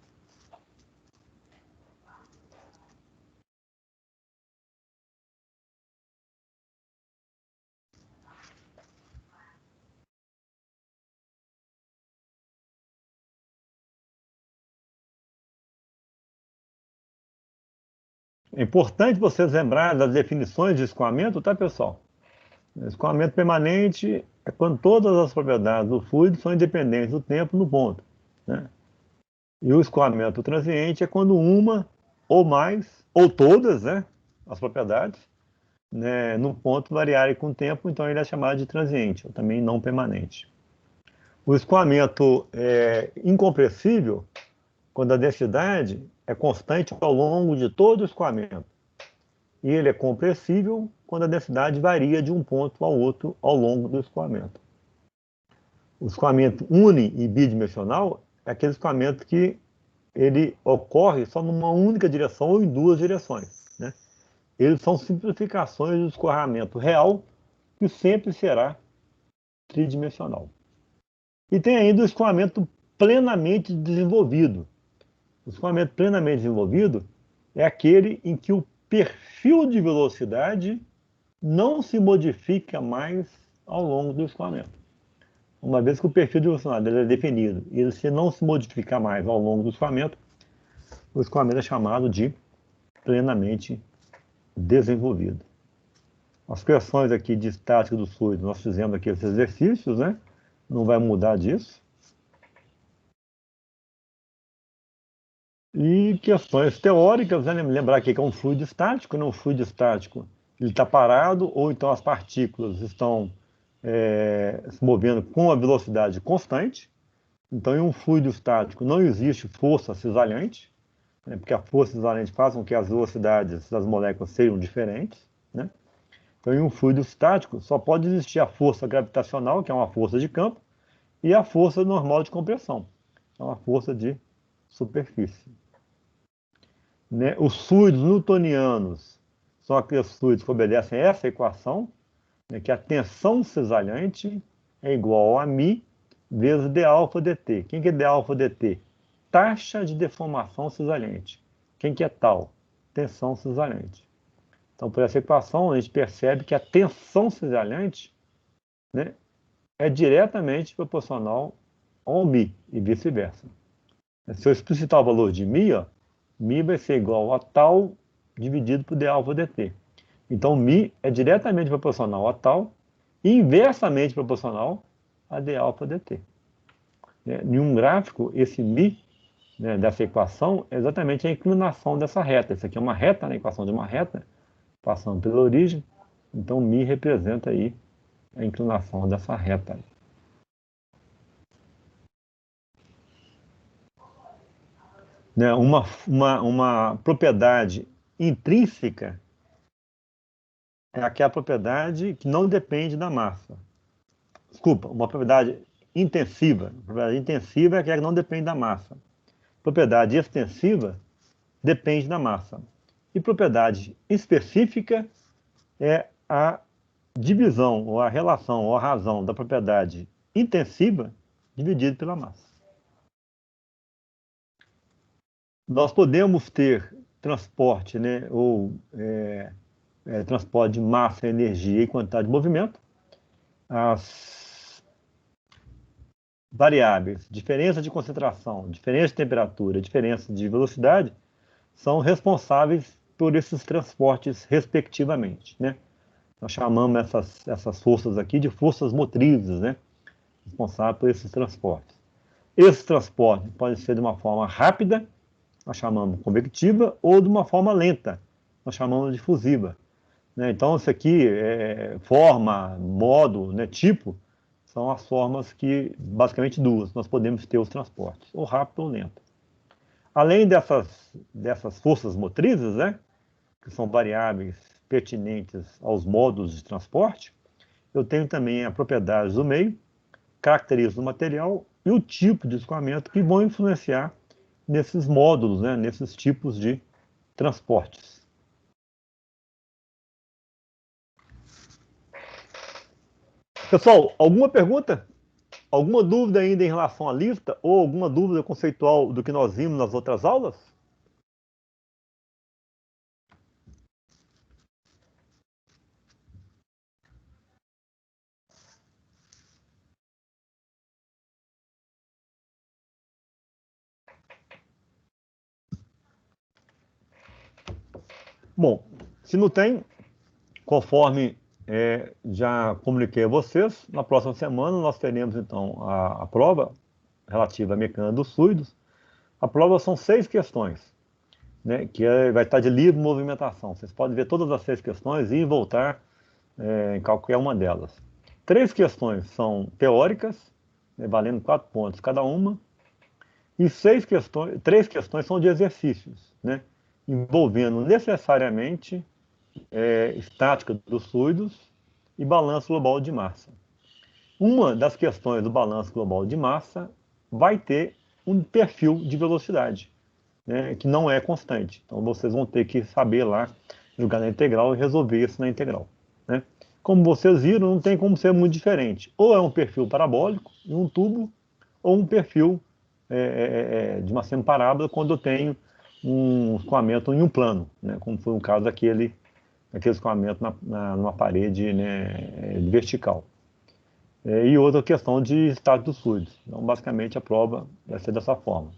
É importante vocês lembrarem das definições de escoamento, tá, pessoal? Escoamento permanente é quando todas as propriedades do fluido são independentes do tempo no ponto. Né? E o escoamento transiente é quando uma ou mais, ou todas, né, as propriedades, né, no ponto variarem com o tempo, então ele é chamado de transiente, ou também não permanente. O escoamento é incompressível quando a densidade é constante ao longo de todo o escoamento. E ele é compressível quando a densidade varia de um ponto ao outro ao longo do escoamento. O escoamento uni- e bidimensional é aquele escoamento que ele ocorre só numa única direção ou em duas direções. Né? Eles são simplificações do escoamento real, que sempre será tridimensional. E tem ainda o escoamento plenamente desenvolvido. O escoamento plenamente desenvolvido é aquele em que o perfil de velocidade não se modifica mais ao longo do escoamento. Uma vez que o perfil de velocidade é definido e ele não se modificar mais ao longo do escoamento, o escoamento é chamado de plenamente desenvolvido. As questões aqui de estática do fluido, nós fizemos aqui esses exercícios, né? Não vai mudar disso. E questões teóricas, né? Lembrar aqui que é um fluido estático, né? Um fluido estático, ele está parado, ou então as partículas estão se movendo com a velocidade constante. Então, em um fluido estático não existe força cisalhante, né? Porque a força cisalhante faz com que as velocidades das moléculas sejam diferentes. Né? Então, em um fluido estático só pode existir a força gravitacional, que é uma força de campo, e a força normal de compressão, é uma força de superfície. Né? Os fluidos newtonianos são aqueles fluidos que obedecem a essa equação, né, que a tensão cisalhante é igual a μ vezes dα dt. Quem que é dα dt? Taxa de deformação cisalhante. Quem que é tal? Tensão cisalhante. Então, por essa equação, a gente percebe que a tensão cisalhante, né, é diretamente proporcional ao μ e vice-versa. Se eu explicitar o valor de μ, ó, μ vai ser igual a tal dividido por dα dt. Então, μ é diretamente proporcional a tal e inversamente proporcional a dα dt. Em um gráfico, esse μ, né, dessa equação é exatamente a inclinação dessa reta. Isso aqui é uma reta, né, a equação de uma reta, passando pela origem. Então, μ representa aí a inclinação dessa reta. Né, uma propriedade intrínseca é aquela propriedade que não depende da massa. Desculpa, uma propriedade intensiva. A propriedade intensiva é aquela que não depende da massa. Propriedade extensiva depende da massa. E propriedade específica é a divisão, ou a relação, ou a razão da propriedade intensiva dividida pela massa. Nós podemos ter transporte, né, ou transporte de massa, energia e quantidade de movimento. As variáveis, diferença de concentração, diferença de temperatura, diferença de velocidade, são responsáveis por esses transportes respectivamente, né? Nós chamamos essas forças aqui de forças motrizes, né? Responsáveis por esses transportes. Esses transportes podem ser de uma forma rápida, nós chamamos convectiva, ou de uma forma lenta, nós chamamos de difusiva. Né? Então, isso aqui, forma, modo, né, tipo, são as formas que, basicamente duas, nós podemos ter os transportes, ou rápido ou lento. Além dessas forças motrizes, né, que são variáveis pertinentes aos modos de transporte, eu tenho também as propriedades do meio, características do material e o tipo de escoamento que vão influenciar nesses módulos, né, nesses tipos de transportes. Pessoal, alguma pergunta? Alguma dúvida ainda em relação à lista? Ou alguma dúvida conceitual do que nós vimos nas outras aulas? Bom, se não tem, conforme já comuniquei a vocês, na próxima semana nós teremos então a prova relativa à mecânica dos fluidos. A prova são 6 questões, né, que vai estar de livre movimentação. Vocês podem ver todas as 6 questões e voltar em qualquer uma delas. 3 questões são teóricas, né, valendo 4 pontos cada uma, e 3 questões são de exercícios, né, envolvendo necessariamente estática dos fluidos e balanço global de massa. Uma das questões do balanço global de massa vai ter um perfil de velocidade, né, que não é constante. Então, vocês vão ter que saber lá, jogar na integral e resolver isso na integral. Né? Como vocês viram, não tem como ser muito diferente. Ou é um perfil parabólico em um tubo, ou um perfil de uma semiparábola quando eu tenho um escoamento em um plano, né, como foi o caso daquele escoamento numa parede, né, vertical. E outra questão de estado dos fluidos. Então, basicamente, a prova vai ser dessa forma.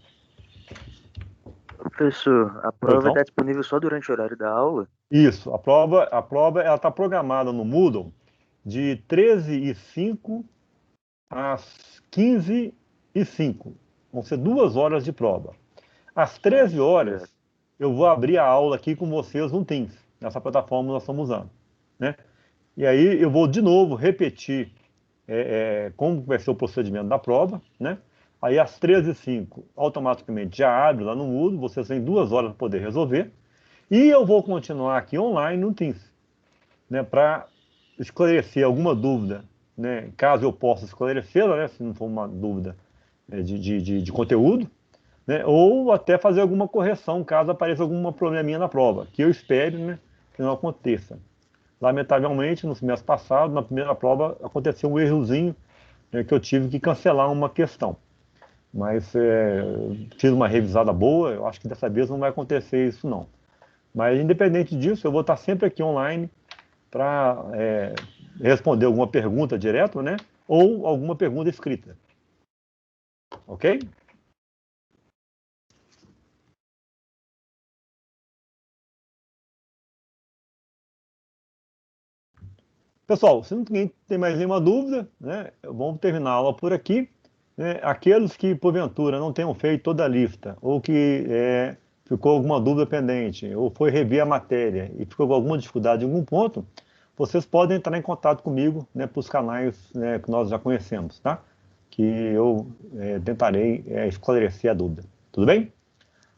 Professor, a prova está disponível só durante o horário da aula? Isso, a prova ela está programada no Moodle de 13h05 às 15h05. Vão ser 2 horas de prova. Às 13 horas, eu vou abrir a aula aqui com vocês no Teams, nessa plataforma que nós estamos usando. Né? E aí eu vou de novo repetir como vai ser o procedimento da prova, né? Aí às 13h05, automaticamente já abre lá no Moodle, vocês têm 2 horas para poder resolver, e eu vou continuar aqui online no Teams, né, para esclarecer alguma dúvida, né, caso eu possa esclarecê-la, né, se não for uma dúvida de conteúdo, né, ou até fazer alguma correção, caso apareça alguma probleminha na prova, que eu espero, né, que não aconteça. Lamentavelmente, nos meses passados, na primeira prova, aconteceu um errozinho, né, que eu tive que cancelar uma questão. Mas fiz uma revisada boa, eu acho que dessa vez não vai acontecer isso não. Mas, independente disso, eu vou estar sempre aqui online para responder alguma pergunta direto, né? Ou alguma pergunta escrita. Ok? Pessoal, se ninguém tem mais nenhuma dúvida, né, vamos terminar a aula por aqui. Né? Aqueles que, porventura, não tenham feito toda a lista, ou que ficou alguma dúvida pendente, ou foi rever a matéria e ficou com alguma dificuldade em algum ponto, vocês podem entrar em contato comigo, né, para os canais, né, que nós já conhecemos, tá? Que eu tentarei esclarecer a dúvida. Tudo bem?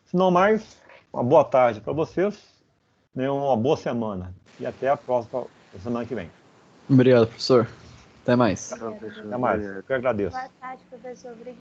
Se não mais, uma boa tarde para vocês, né, uma boa semana e até a próxima semana que vem. Obrigado, professor. Até mais. Até mais. Eu que agradeço. Boa tarde, professor. Obrigada.